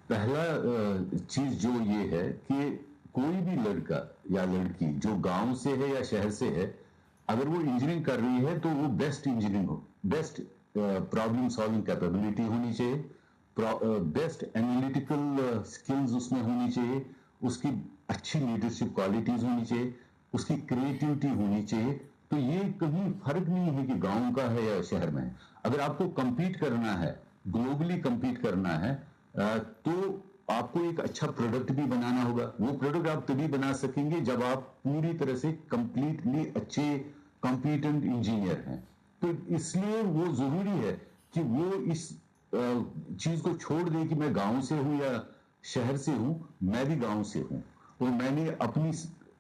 C: पहला चीज जो ये है कि कोई भी लड़का या लड़की जो गांव से है या शहर से है, अगर वो इंजीनियरिंग कर रही है तो वो बेस्ट इंजीनियरिंग हो, बेस्ट प्रॉब्लम सॉल्विंग कैपेबिलिटी होनी चाहिए, बेस्ट एनालिटिकल स्किल्स उसमें होनी चाहिए, उसकी अच्छी लीडरशिप क्वालिटीज होनी चाहिए, उसकी क्रिएटिविटी होनी चाहिए। तो ये कहीं फर्क नहीं है कि गांव का है या शहर में है। अगर आपको compete करना है, ग्लोबली compete करना है, तो आपको एक अच्छा प्रोडक्ट भी बनाना होगा। वो प्रोडक्ट आप तभी बना सकेंगे जब आप पूरी तरह से कंप्लीटली अच्छे कॉम्पिटेंट इंजीनियर हैं। तो इसलिए वो जरूरी है कि वो इस चीज को छोड़ दे कि मैं गांव से हूं या शहर से हूं। मैं भी गांव से हूं और मैंने अपनी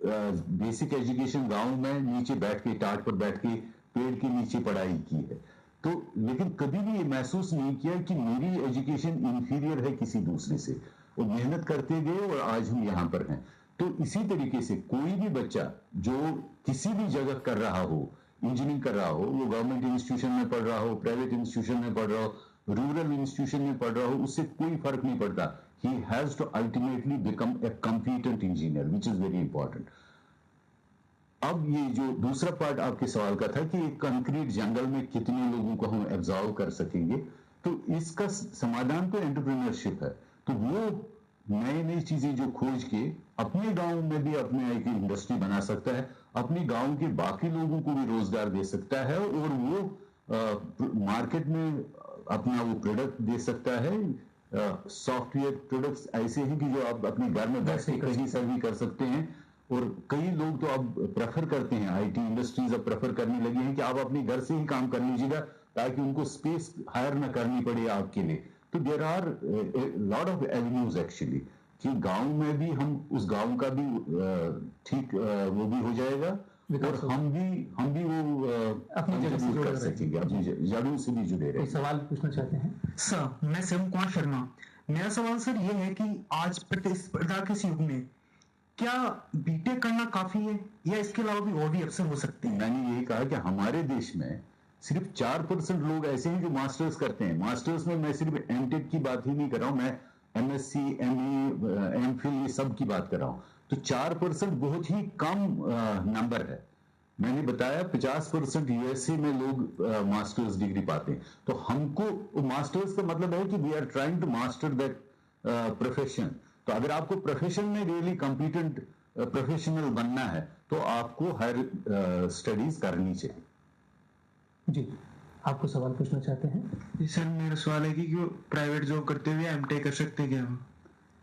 C: बेसिक एजुकेशन गांव में नीचे बैठ के, टाट पर बैठ के, पेड़ के नीचे पढ़ाई की है। तो लेकिन कभी भी ये महसूस नहीं किया कि मेरी एजुकेशन इंफीरियर है किसी दूसरे से, और मेहनत करते गए और आज हम यहाँ पर हैं। तो इसी तरीके से कोई भी बच्चा जो किसी भी जगह कर रहा हो, इंजीनियरिंग कर रहा हो, वो गवर्नमेंट इंस्टीट्यूशन में पढ़ रहा हो, प्राइवेट इंस्टीट्यूशन में पढ़ रहा हो, रूरल इंस्टीट्यूशन में पढ़ रहा हो, उससे कोई फर्क नहीं पड़ता। He has to ultimately become a competent engineer, which is very important. अब ये जो दूसरा पार्ट आपके सवाल का था कि एक कंक्रीट जंगल में कितने लोगों को हम एब्जॉर्व कर सकेंगे, तो इसका समाधान तो एंटरप्रेन्योरशिप है। तो वो नई नई चीजें जो खोज के अपने गांव में भी अपने एक इंडस्ट्री बना सकता है, अपने गांव के बाकी लोगों को भी रोजगार दे सकता है, और वो मार्केट में अपना वो प्रोडक्ट दे सकता है। सॉफ्टवेयर प्रोडक्ट्स ऐसे हैं कि जो आप अपने घर में बैठ के कहीं से भी कर सकते हैं, और कई लोग तो अब प्रेफर करते हैं, आईटी इंडस्ट्रीज अब प्रेफर करने लगी हैं कि आप अपने घर से ही काम कर लीजिएगा ताकि उनको स्पेस हायर ना करनी पड़े आपके लिए। तो there are lot of avenues actually कि गांव में भी हम उस गांव का भी ठीक वो भी हो जाएगा, और हम भी वो
B: अपनी जगह से
C: कर सकेंगे, अपनी जड़ों से भी जुड़े रहे।
B: सवाल पूछना चाहते हैं
J: सर? मैं शिव कुमार शर्मा। मेरा सवाल सर ये है कि आज प्रतिस्पर्धा के इस युग में क्या बीटेक करना काफी है या इसके अलावा भी और भी अवसर हो सकते हैं?
C: मैंने यही कहा कि हमारे देश में सिर्फ 4% लोग ऐसे हैं जो मास्टर्स करते हैं। मास्टर्स में मैं सिर्फ एमटेक की बात ही नहीं कर रहा हूं, मैं एमएससी, एमए, एमफिल ये सब की बात कर रहा हूं। तो 4% बहुत ही कम नंबर है। मैंने बताया 50% यूएसए में लोग मास्टर्स डिग्री पाते हैं। तो हमको मास्टर्स का मतलब है कि we are trying to master that profession. तो अगर आपको प्रोफेशन में रियली कॉम्पिटेंट प्रोफेशनल बनना है तो आपको हायर स्टडीज करनी चाहिए।
B: जी, आपको सवाल पूछना चाहते हैं?
J: जी सर, मेरा सवाल है कि प्राइवेट जॉब करते हुए एमटेक कर सकते हैं क्या हम?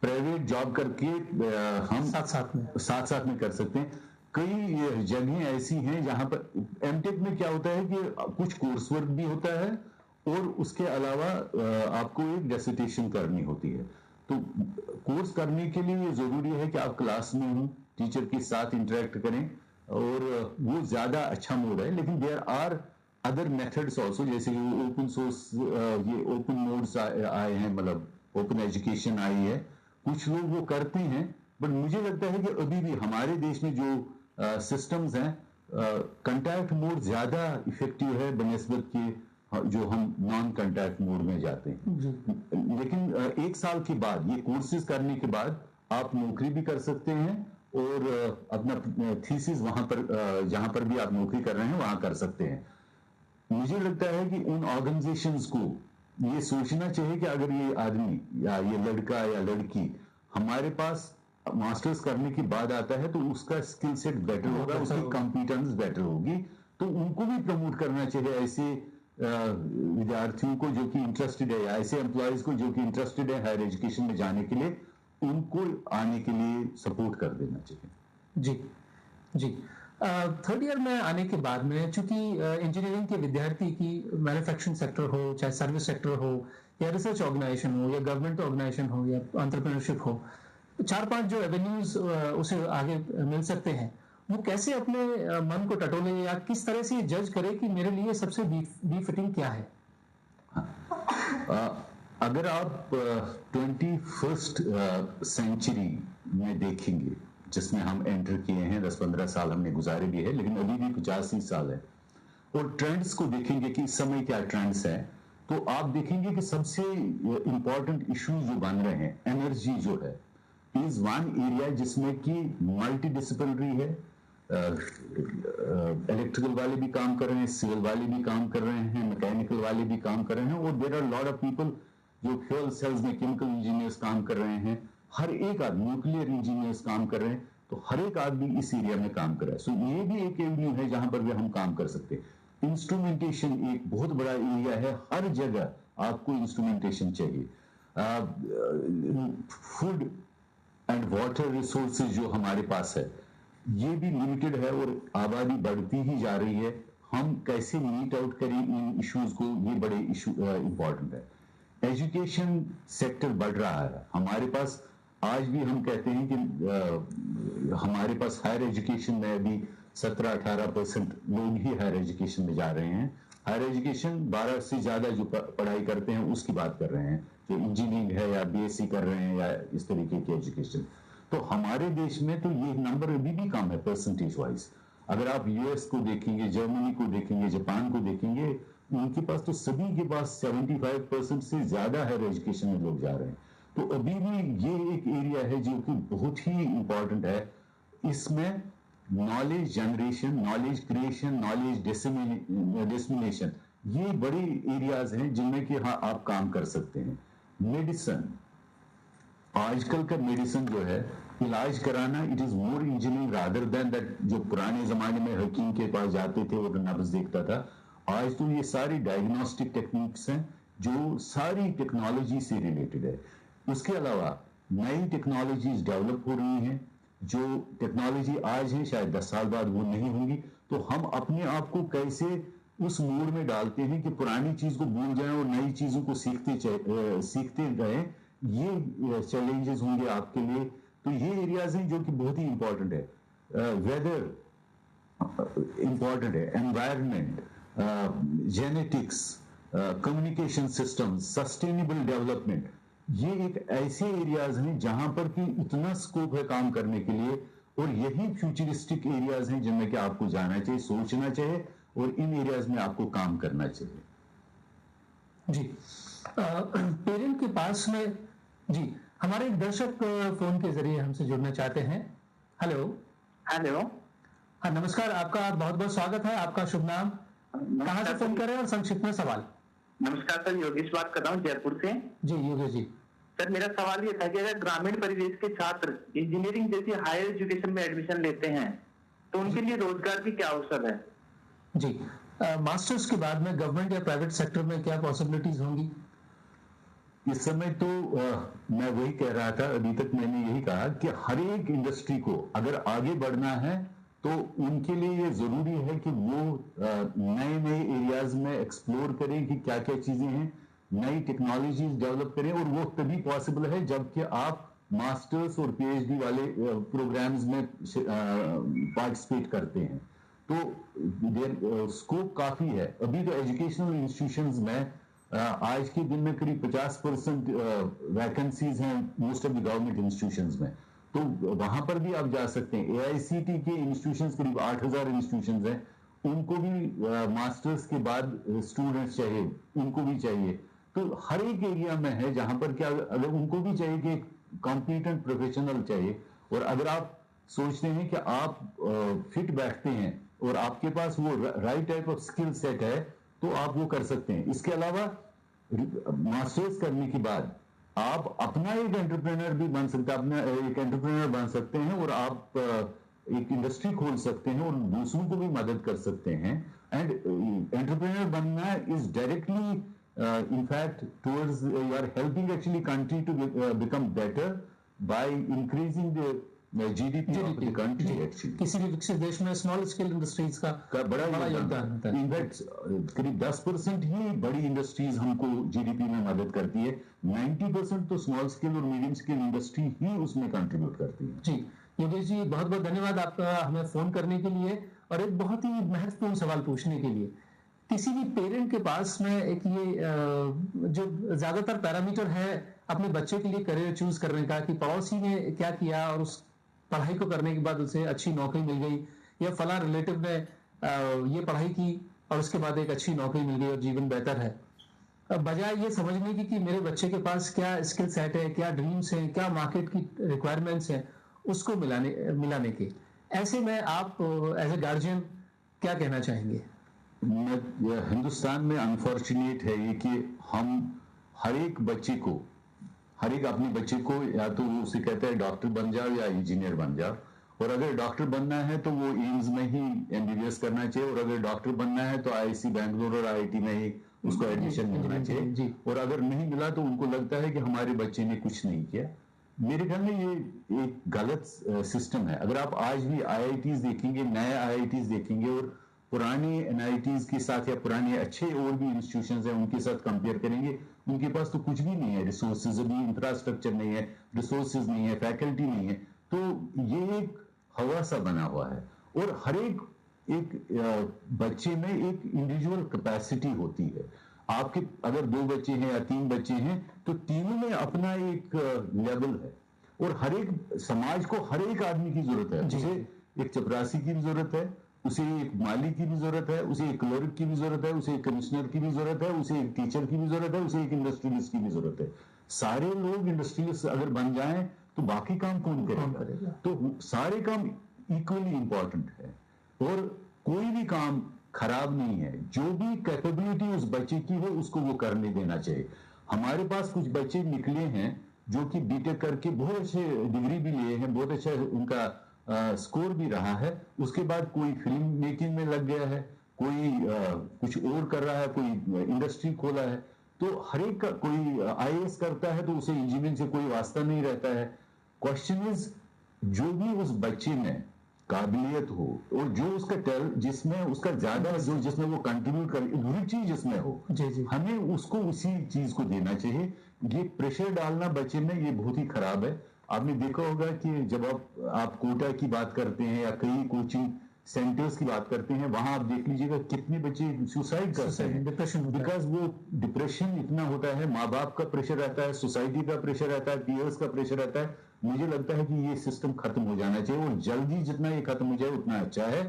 C: प्राइवेट जॉब करके हम साथ साथ में कर सकते हैं। कई जगहें ऐसी हैं जहां पर एमटेक में क्या होता है कि कुछ कोर्स वर्क भी होता है और उसके अलावा आपको एक डिसर्टेशन करनी होती है। तो कोर्स करने के लिए ये जरूरी है कि आप क्लास में हो, टीचर के साथ इंटरेक्ट करें, और वो ज्यादा अच्छा मोड है। लेकिन there are other methods also, जैसे ओपन सोर्स, ये ओपन नोड्स आए हैं, मतलब ओपन एजुकेशन आई है, कुछ लोग वो करते हैं। बट मुझे लगता है कि अभी भी हमारे देश में जो सिस्टम्स हैं, कंटैक्ट मोड ज्यादा इफेक्टिव है बनिस्बत के जो हम नॉन कंटैक्ट मोड में जाते हैं। लेकिन 1 साल के बाद, ये कोर्सेज करने के बाद आप नौकरी भी कर सकते हैं और अपना थीसिस वहां पर, जहां पर भी आप नौकरी कर रहे हैं वहां कर सकते हैं। मुझे लगता है कि उन ऑर्गेनाइजेशंस को ये सोचना चाहिए कि अगर ये आदमी या ये लड़का या लड़की हमारे पास मास्टर्स करने की बाद आता है तो उसका स्किल सेट बेटर होगा, उसकी कॉम्पिटेंस बेटर होगी, तो उनको भी प्रमोट करना चाहिए ऐसे विद्यार्थियों को जो कि इंटरेस्टेड है, या ऐसे एम्प्लॉयज को जो कि इंटरेस्टेड है हायर एजुकेशन में जाने के लिए, उनको आने के लिए सपोर्ट कर देना चाहिए।
B: जी जी। थर्ड ईयर में आने के बाद में, चूंकि इंजीनियरिंग के विद्यार्थी की मैन्युफैक्चरिंग सेक्टर हो, चाहे सर्विस सेक्टर हो, या रिसर्च ऑर्गेनाइजेशन हो, या गवर्नमेंट ऑर्गेनाइजेशन हो, या एंटरप्रेन्योरशिप हो, 4-5 जो एवेन्यूज उसे आगे मिल सकते हैं, वो कैसे अपने मन को टटोले या किस तरह से जज करे कि मेरे लिए सबसे बीफिटिंग क्या है?
C: अगर आप 21st सेंचुरी में देखेंगे, जिसमें हम एंटर किए हैं, 10-15 साल हमने गुजारे भी है, लेकिन अभी भी 50 साल है, और ट्रेंड्स को देखेंगे कि इस समय क्या ट्रेंड्स हैं, तो आप देखेंगे कि सबसे इंपॉर्टेंट इश्यूज जो बन रहे हैं, एनर्जी जो है, इज वन एरिया जिसमें कि मल्टी डिसिप्लिनरी है। इलेक्ट्रिकल वाले भी काम कर रहे हैं, सिविल वाले भी काम कर रहे हैं, मैकेनिकल वाले भी काम कर रहे हैं, और there are lot of people जो फ्यूल सेल्स में केमिकल इंजीनियर्स काम कर रहे हैं, हर एक आदमी न्यूक्लियर इंजीनियर्स काम कर रहे हैं, तो हर एक आदमी इस एरिया में काम कर रहा है। सो ये भी एक एवेन्यू है जहां पर भी हम काम कर सकते हैं। इंस्ट्रूमेंटेशन एक बहुत बड़ा एरिया है, हर जगह आपको इंस्ट्रूमेंटेशन चाहिए। फूड एंड वाटर रिसोर्सेज जो हमारे पास है, ये भी लिमिटेड है और आबादी बढ़ती ही जा रही है। हम कैसे मीट आउट करें इन इश्यूज को, ये बड़े इशू इंपॉर्टेंट है। एजुकेशन सेक्टर बढ़ रहा है हमारे पास। आज भी हम कहते हैं कि हमारे पास हायर एजुकेशन में अभी 17-18% लोग ही हायर एजुकेशन में जा रहे हैं। हायर एजुकेशन 12 से ज्यादा जो पढ़ाई करते हैं उसकी बात कर रहे हैं, जो इंजीनियरिंग है या बीएससी कर रहे हैं या इस तरीके की एजुकेशन। तो हमारे देश में तो ये नंबर अभी भी कम है परसेंटेज वाइज। अगर आप यूएस को देखेंगे, जर्मनी को देखेंगे, जापान को देखेंगे, उनके पास तो सभी के पास 75% से ज्यादा हायर एजुकेशन में लोग जा रहे हैं। तो अभी भी ये एक एरिया है जो कि बहुत ही इंपॉर्टेंट है। इसमें knowledge generation, knowledge creation, knowledge dissemination, ये बड़े एरियाज हैं जिनमें कि हाँ आप काम कर सकते हैं। मेडिसिन, आजकल का मेडिसिन जो है, इलाज कराना, it is more engineering rather than that. जो पुराने जमाने में हकीम के पास जाते थे और नब्ज देखता था, आज तो ये सारी डायग्नोस्टिक टेक्निक्स हैं जो सारी टेक्नोलॉजी से रिलेटेड है। उसके अलावा नई टेक्नोलॉजीज डेवलप हो रही हैं, जो टेक्नोलॉजी आज है शायद 10 साल बाद वो नहीं होंगी। तो हम अपने आप को कैसे उस मूड में डालते हैं कि पुरानी चीज को भूल जाएं और नई चीजों को सीखते रहें, ये चैलेंजेस होंगे आपके लिए। तो ये एरियाज हैं जो कि बहुत ही इंपॉर्टेंट है। वेदर इंपॉर्टेंट है, environment, genetics, communication system, sustainable development, ये एक ऐसे एरियाज हैं जहां पर कि इतना स्कोप है काम करने के लिए, और यही फ्यूचरिस्टिक एरियाज हैं जिनमें कि आपको जाना चाहिए, सोचना चाहिए, और इन एरियाज में आपको काम करना चाहिए।
B: जी, पेरेंट के पास में, जी हमारे एक दर्शक फोन के जरिए हमसे जुड़ना चाहते हैं। हेलो
I: हेलो,
B: हाँ नमस्कार, आपका बहुत बहुत स्वागत है। आपका शुभ नाम, कहाँ से फोन कर रहे हैं और संक्षिप्त में सवाल?
I: नमस्कार सर, योगेश बात कर रहा हूँ जयपुर से।
B: जी योगेश जी।
I: सर मेरा सवाल ये था कि अगर ग्रामीण परिवेश के छात्र इंजीनियरिंग जैसी हायर एजुकेशन में एडमिशन लेते हैं तो उनके लिए रोजगार की क्या अवसर है?
B: जी, मास्टर्स के बाद में गवर्नमेंट या प्राइवेट सेक्टर में क्या पॉसिबिलिटीज होंगी?
C: इस समय तो मैं वही कह रहा था, अभी तक मैंने यही कहा कि हर एक इंडस्ट्री को अगर आगे बढ़ना है तो उनके लिए ये जरूरी है कि वो नए नए एरियाज में एक्सप्लोर करें कि क्या क्या चीजें हैं, नई टेक्नोलॉजीज डेवलप करें, और वो तभी पॉसिबल है जबकि आप मास्टर्स और पीएचडी वाले प्रोग्राम्स में पार्टिसिपेट करते हैं। तो देर स्कोप काफी है। अभी तो एजुकेशनल इंस्टीट्यूशंस में आज के दिन में करीब 50% वैकेंसीज हैं most of the government institutions में, तो वहां पर भी आप जा सकते हैं। AICT के इंस्टीट्यूशंस करीब 8000 इंस्टीट्यूशंस हैं, उनको भी मास्टर्स के बाद स्टूडेंट्स चाहिए, उनको भी चाहिए। तो हर एक एरिया में है जहां पर क्या अगर उनको भी चाहिए कि कॉम्पिटेंट प्रोफेशनल चाहिए। और अगर आप सोचते हैं कि आप फिट बैठते हैं और आपके पास वो right type of skill set है तो आप वो कर सकते हैं। इसके अलावा मास्टर्स करने के बाद आप अपना एक एंटरप्रेन्योर भी बन सकते हैं, अपना एक एंटरप्रेन्योर बन सकते हैं और आप एक इंडस्ट्री खोल सकते हैं और दूसरों को भी मदद कर सकते हैं। एंड एंटरप्रेन्योर बनना is directly in fact towards you are helping actually country to become better by increasing the GDP of the country actually।
B: किसी भी विकसित देश में स्मॉल स्केल इंडस्ट्रीज का
C: बड़ा
B: योगदान होता है।
C: इनफैक्ट करीब 10% ही बड़ी इंडस्ट्रीज हमको GDP में मदद करती है, 90% तो स्मॉल स्केल और मीडियम स्केल इंडस्ट्री ही उसमें कंट्रीब्यूट करती है।
B: जी योगेश जी, बहुत बहुत धन्यवाद आपका हमें फोन करने के लिए और एक बहुत ही महत्वपूर्ण सवाल पूछने के लिए। किसी भी पेरेंट के पास में एक ये जो ज्यादातर पैरामीटर है अपने बच्चे के लिए करियर चूज करने का कि पड़ोसी ने क्या किया और उस पढ़ाई को करने के बाद उसे अच्छी नौकरी मिल गई, या फला रिलेटिव ने ये पढ़ाई की और उसके बाद एक अच्छी नौकरी मिल गई और जीवन बेहतर है, बजाय ये समझने की कि मेरे बच्चे के पास क्या स्किल सेट है, क्या ड्रीम्स हैं, क्या मार्केट की रिक्वायरमेंट्स हैं, उसको मिलाने के। ऐसे में आप एज ए गार्जियन क्या कहना चाहेंगे?
C: हिंदुस्तान में अनफॉर्चुनेट है ये कि हम हर एक अपने बच्चे को या तो वो उसे कहते हैं डॉक्टर बन जाओ या इंजीनियर बन जाओ, और अगर डॉक्टर बनना है तो वो एम्स में ही MBBS करना चाहिए, और अगर डॉक्टर बनना है तो IIC बैंगलोर और IIT में ही उसको एडमिशन मिलना चाहिए। और अगर नहीं मिला तो उनको लगता है कि हमारे बच्चे ने कुछ नहीं किया। मेरे ख्याल में ये एक गलत सिस्टम है। अगर आप आज भी IITs देखेंगे, नए IITs देखेंगे और पुराने NITs के साथ या पुराने अच्छे और भी इंस्टीट्यूशंस हैं उनके साथ कंपेयर करेंगे, उनके पास तो कुछ भी नहीं है, रिसोर्सेज अभी इंफ्रास्ट्रक्चर नहीं है, रिसोर्सेज नहीं है, फैकल्टी नहीं है। तो ये एक हवा सा बना हुआ है। और हर एक बच्चे में एक इंडिविजुअल कैपेसिटी होती है। आपके अगर 2 बच्चे हैं या 3 बच्चे हैं तो तीनों में अपना एक लेवल है, और हर एक समाज को हर एक आदमी की जरूरत है। उसे एक चपरासी की भी जरूरत है, उसे एक माली की भी जरूरत है, उसे एक क्लर्क की भी जरूरत है, उसे एक कमिश्नर की भी जरूरत है, उसे एक टीचर की भी जरूरत है, उसे एक इंडस्ट्रियलिस्ट की भी जरूरत है। सारे लोग इंडस्ट्रियलिस्ट अगर बन जाएं तो बाकी काम कौन करेगा? तो सारे काम इक्वली इंपॉर्टेंट है और कोई भी काम खराब नहीं है। जो भी कैपेबिलिटी उस बच्चे की है उसको वो करने देना चाहिए। हमारे पास कुछ बच्चे निकले हैं जो कि बीटेक करके बहुत अच्छे डिग्री भी लिए हैं, बहुत अच्छा उनका स्कोर भी रहा है, उसके बाद कोई फिल्म मेकिंग में लग गया है, कोई कुछ और कर रहा है, कोई इंडस्ट्री खोला है। तो हर एक का कोई IAS करता है तो उसे इंजीनियरिंग से कोई वास्ता नहीं रहता है। क्वेश्चन इज जो भी उस बच्चे में काबिलियत हो और जो उसका जिसमें उसका ज्यादा जो जिसमें वो कंट्रीब्यूट करे, रुचि जिसमें हो, हमें उसको उसी चीज को देना चाहिए। ये प्रेशर डालना बच्चे में ये बहुत ही खराब है। आपने देखा होगा कि जब आप कोटा की बात करते हैं या कई कोचिंग सेंटर्स की बात करते हैं, वहां आप देख लीजिएगा कितने बच्चे सुसाइड करते हैं, डिप्रेशन, बिकॉज वो डिप्रेशन इतना होता है, माँ बाप का प्रेशर रहता है, सोसाइटी का प्रेशर रहता है, पीयर्स का प्रेशर रहता है। मुझे लगता है कि ये सिस्टम खत्म हो जाना चाहिए और जल्दी जितना ये खत्म हो जाए उतना अच्छा है।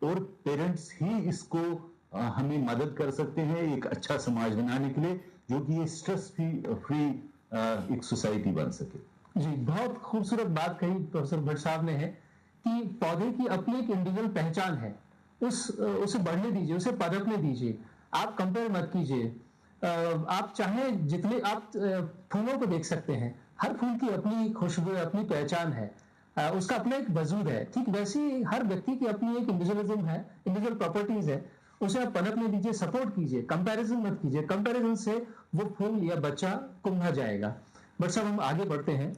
C: और पेरेंट्स ही इसको हमें मदद कर सकते हैं एक अच्छा समाज बनाने के लिए, जो कि ये स्ट्रेस फ्री एक सोसाइटी बन सके।
B: जी, बहुत खूबसूरत बात कही प्रोफेसर भट्ट साहब ने है कि पौधे की अपनी एक इंडिविजुअल पहचान है, उसे बढ़ने दीजिए, उसे पनपने दीजिए, आप कंपेयर मत कीजिए। आप चाहे जितने आप फूलों को देख सकते हैं, हर फूल की अपनी खुशबू, अपनी पहचान है, उसका अपना एक वजूद है। ठीक वैसे ही हर व्यक्ति की अपनी एक इंडिविजुअलिज्म है, इंडिविजुअल प्रॉपर्टीज है, उसे आप पनपने दीजिए, सपोर्ट कीजिए, कंपैरिजन मत कीजिए। कंपैरिजन से वो फूल या बच्चा कुम्भा जाएगा। बट सब हम आगे बढ़ते हैं,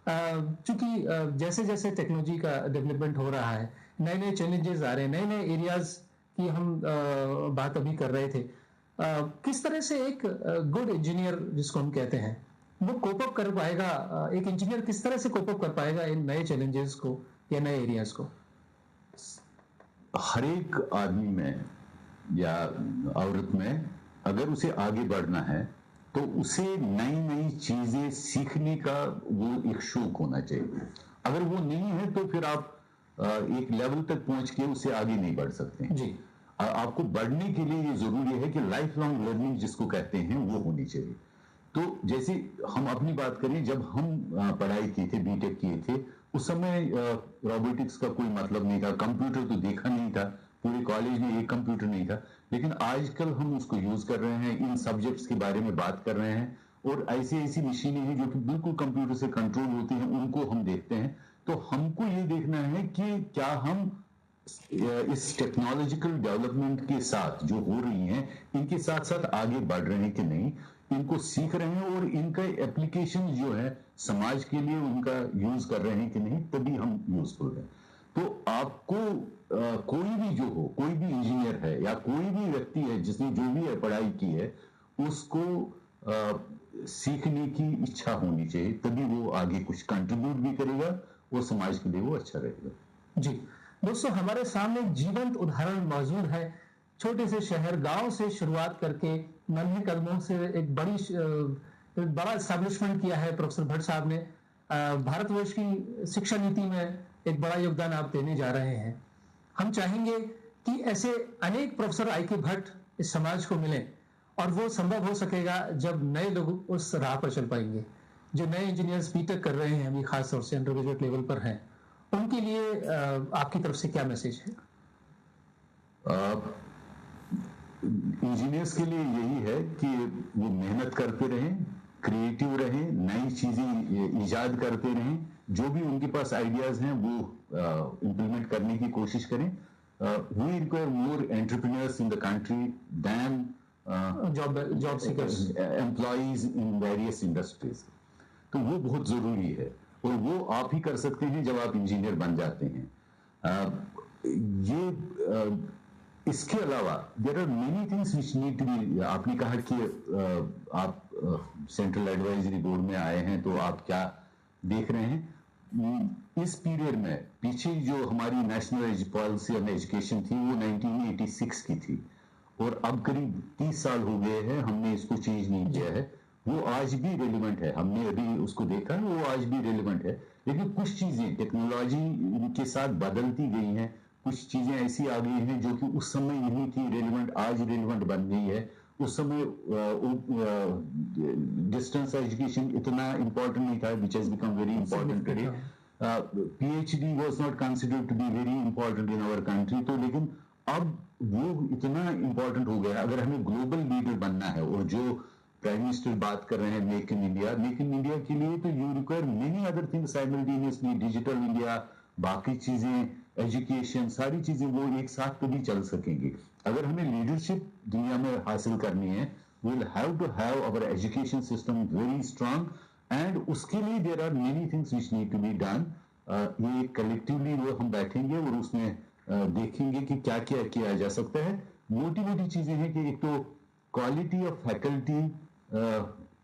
B: क्योंकि जैसे जैसे टेक्नोलॉजी का डेवलपमेंट हो रहा है, नए नए चैलेंजेस आ रहे हैं, नए नए एरियाज की हम बात अभी कर रहे थे। किस तरह से एक गुड इंजीनियर जिसको हम कहते हैं वो कोप अप कर पाएगा, एक इंजीनियर किस तरह से कोप अप कर पाएगा इन नए चैलेंजेस को या नए एरियाज को?
C: हर एक आदमी में या औरत में अगर उसे आगे बढ़ना है तो उसे नई नई चीजें सीखने का वो एक शौक होना चाहिए। अगर वो नहीं है तो फिर आप एक लेवल तक पहुंच के उससे आगे नहीं बढ़ सकते
B: जी।
C: आपको बढ़ने के लिए ये जरूरी है कि लाइफ लॉन्ग लर्निंग जिसको कहते हैं वो होनी चाहिए। तो जैसे हम अपनी बात करें, जब हम पढ़ाई किए थे, बीटेक किए थे, उस समय रोबोटिक्स का कोई मतलब नहीं था, कंप्यूटर तो देखा नहीं था, पूरे कॉलेज में एक कंप्यूटर नहीं था। लेकिन आजकल हम उसको यूज कर रहे हैं, इन सब्जेक्ट्स के बारे में बात कर रहे हैं, और ऐसी ऐसी मशीनें हैं जो कि बिल्कुल कंप्यूटर से कंट्रोल होती हैं, उनको हम देखते हैं। तो हमको ये देखना है कि क्या हम इस टेक्नोलॉजिकल डेवलपमेंट के साथ जो हो रही हैं, इनके साथ साथ आगे बढ़ रहे हैं कि नहीं, इनको सीख रहे हैं और इनका एप्लीकेशन जो है समाज के लिए उनका यूज कर रहे हैं कि नहीं, तभी हम यूजफुल हैं। तो आपको कोई भी जो हो, कोई भी इंजीनियर है या कोई भी व्यक्ति है जिसने जो भी है पढ़ाई की है, उसको सीखने की इच्छा होनी चाहिए, तभी वो आगे कुछ कंट्रीब्यूट भी करेगा और समाज के लिए वो अच्छा रहेगा।
B: जी दोस्तों, हमारे सामने एक जीवंत उदाहरण मौजूद है। छोटे से शहर गांव से शुरुआत करके नन्हे कदमों से एक बड़ा एस्टैब्लिशमेंट किया है प्रोफेसर भट्ट साहब ने। भारतवर्ष की शिक्षा नीति में एक बड़ा योगदान आप देने जा रहे हैं। हम चाहेंगे कि ऐसे अनेक प्रोफेसर आई के भट्ट इस समाज को मिलें, और वो संभव हो सकेगा जब नए लोग उस राह पर चल पाएंगे। जो नए इंजीनियर्स बीटेक कर रहे हैं, अभी खास तौर से अंडर ग्रेजुएट लेवल पर हैं, उनके लिए आपकी तरफ से क्या मैसेज है?
C: इंजीनियर्स के लिए यही है कि वो मेहनत करते रहें, क्रिएटिव रहें, नई चीजें इजाद करते रहें, जो भी उनके पास आइडियाज हैं वो इम्प्लीमेंट करने की कोशिश करें। We require more entrepreneurs in the country than
B: job seekers,
C: employees in various industries. तो वो बहुत जरूरी है, और वो आप ही कर सकते हैं जब आप इंजीनियर बन जाते हैं। इसके अलावा there are many things which need to be. आपने कहा कि आप सेंट्रल एडवाइजरी बोर्ड में आए हैं, तो आप क्या देख रहे हैं इस पीरियड में? पीछे जो हमारी नेशनल पॉलिसी ऑन एजुकेशन थी वो 1986 की थी, और अब करीब 30 साल हो गए हैं, हमने इसको चेंज नहीं किया है। वो आज भी रेलिवेंट है, हमने अभी उसको देखा है, वो आज भी रेलिवेंट है। लेकिन कुछ चीजें टेक्नोलॉजी के साथ बदलती गई हैं, कुछ चीजें ऐसी आ गई हैं जो कि उस समय नहीं थी रेलिवेंट, आज रेलिवेंट बन गई है। उस समय डिस्टेंस एजुकेशन इतना इंपॉर्टेंट नहीं था, which has become very important today. PhD was not considered to be very important in our country. तो लेकिन अब वो इतना इंपॉर्टेंट हो गया। अगर हमें ग्लोबल लीडर बनना है, और जो प्राइम मिनिस्टर बात कर रहे हैं मेक इन इंडिया के लिए, तो you require many other things simultaneously, digital India, बाकी चीजें, एजुकेशन, सारी चीजें वो एक साथ तभी चल सकेंगी। अगर हमें लीडरशिप दुनिया में हासिल करनी है, we'll have to have our education system very strong, and उसके लिए there are many things which need to be done। ये collectively वो हम बैठेंगे और उसमें देखेंगे कि क्या क्या किया जा सकता है। मोटी चीजें हैं कि एक तो क्वालिटी ऑफ फैकल्टी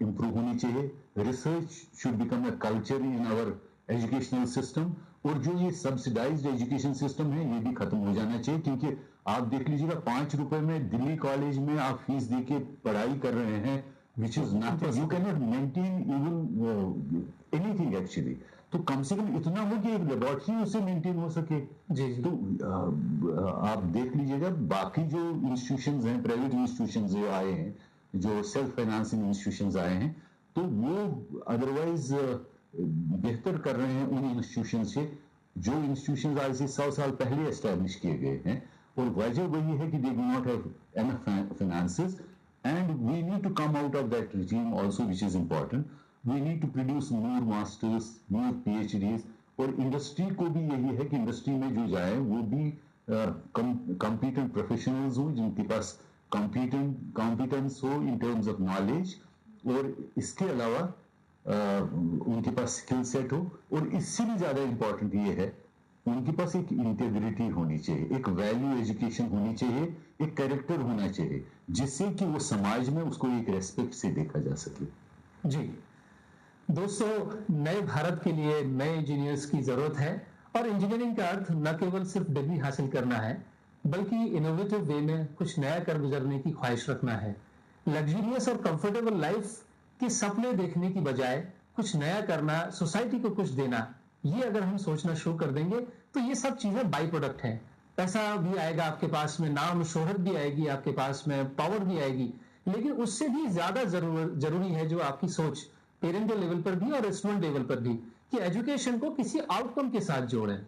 C: इंप्रूव होनी चाहिए, research should become a culture in our educational system, और जो ये सब्सिडाइज्ड एजुकेशन सिस्टम है ये भी खत्म हो जाना चाहिए। क्योंकि आप देख लीजिएगा 5 रुपए में दिल्ली कॉलेज में आप फीस देके पढ़ाई कर रहे हैं, which is not, you can not maintain even anything actually. तो कम से कम इतना हो कि एक लेबोरेटरी उससे मेंटेन हो सके।
B: जी।
C: तो आप देख लीजिएगा बाकी जो इंस्टीट्यूशंस हैं, प्राइवेट इंस्टीट्यूशंस जो आए हैं, जो सेल्फ फाइनेंसिंग इंस्टीट्यूशंस आए हैं, तो वो अदरवाइज बेहतर कर रहे हैं उन इंस्टीट्यूशन से जो इंस्टीट्यूशन आज से 100 साल पहले एस्टैब्लिश किए गए हैं। और वजह वही है कि they do not have enough finances, and we need to come out of that regime also, which is important. We need to produce more masters, more PhDs, और इंडस्ट्री को भी यही है कि इंडस्ट्री में जो जाए वो भी कॉम्पिटेंट प्रोफेशनल्स हो, जिनके पास कॉम्पिटेंस हो इन टर्म्स ऑफ नॉलेज, और इसके अलावा उनके पास स्किल सेट हो, और इससे भी ज्यादा इंपॉर्टेंट ये है उनके पास एक इंटेग्रिटी होनी चाहिए, एक वैल्यू एजुकेशन होनी चाहिए, एक कैरेक्टर होना चाहिए, जिससे कि वो समाज में उसको एक रेस्पेक्ट से देखा जा सके।
B: जी दोस्तों, नए भारत के लिए नए इंजीनियर्स की जरूरत है, और इंजीनियरिंग का अर्थ न केवल सिर्फ डिग्री हासिल करना है, बल्कि इनोवेटिव वे में कुछ नया कर गुजरने की ख्वाहिश रखना है। लग्जरियस और कंफर्टेबल लाइफ के सपने देखने की बजाय कुछ नया करना, सोसाइटी को कुछ देना, ये अगर हम सोचना शुरू कर देंगे तो ये सब चीजें बाई प्रोडक्ट हैं। पैसा भी आएगा आपके पास में, नाम शोहरत भी आएगी आपके पास में, पावर भी आएगी, लेकिन उससे भी ज्यादा जरूरी है जो आपकी सोच, पेरेंटल लेवल पर भी और स्टूडेंट लेवल पर भी, कि एजुकेशन को किसी आउटकम के साथ जोड़ें,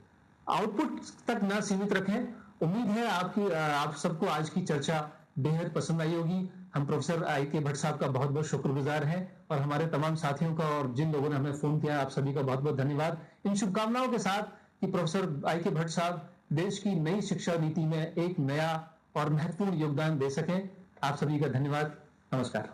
B: आउटपुट तक ना सीमित रखें। उम्मीद है आप सबको आज की चर्चा बेहद पसंद आई होगी। हम प्रोफेसर आई.के. भट्ट साहब का बहुत बहुत शुक्रगुजार हैं और हमारे तमाम साथियों का और जिन लोगों ने हमें फोन किया आप सभी का बहुत बहुत धन्यवाद। इन शुभकामनाओं के साथ कि प्रोफेसर आई.के. भट्ट साहब देश की नई शिक्षा नीति में एक नया और महत्वपूर्ण योगदान दे सकें। आप सभी का धन्यवाद। नमस्कार।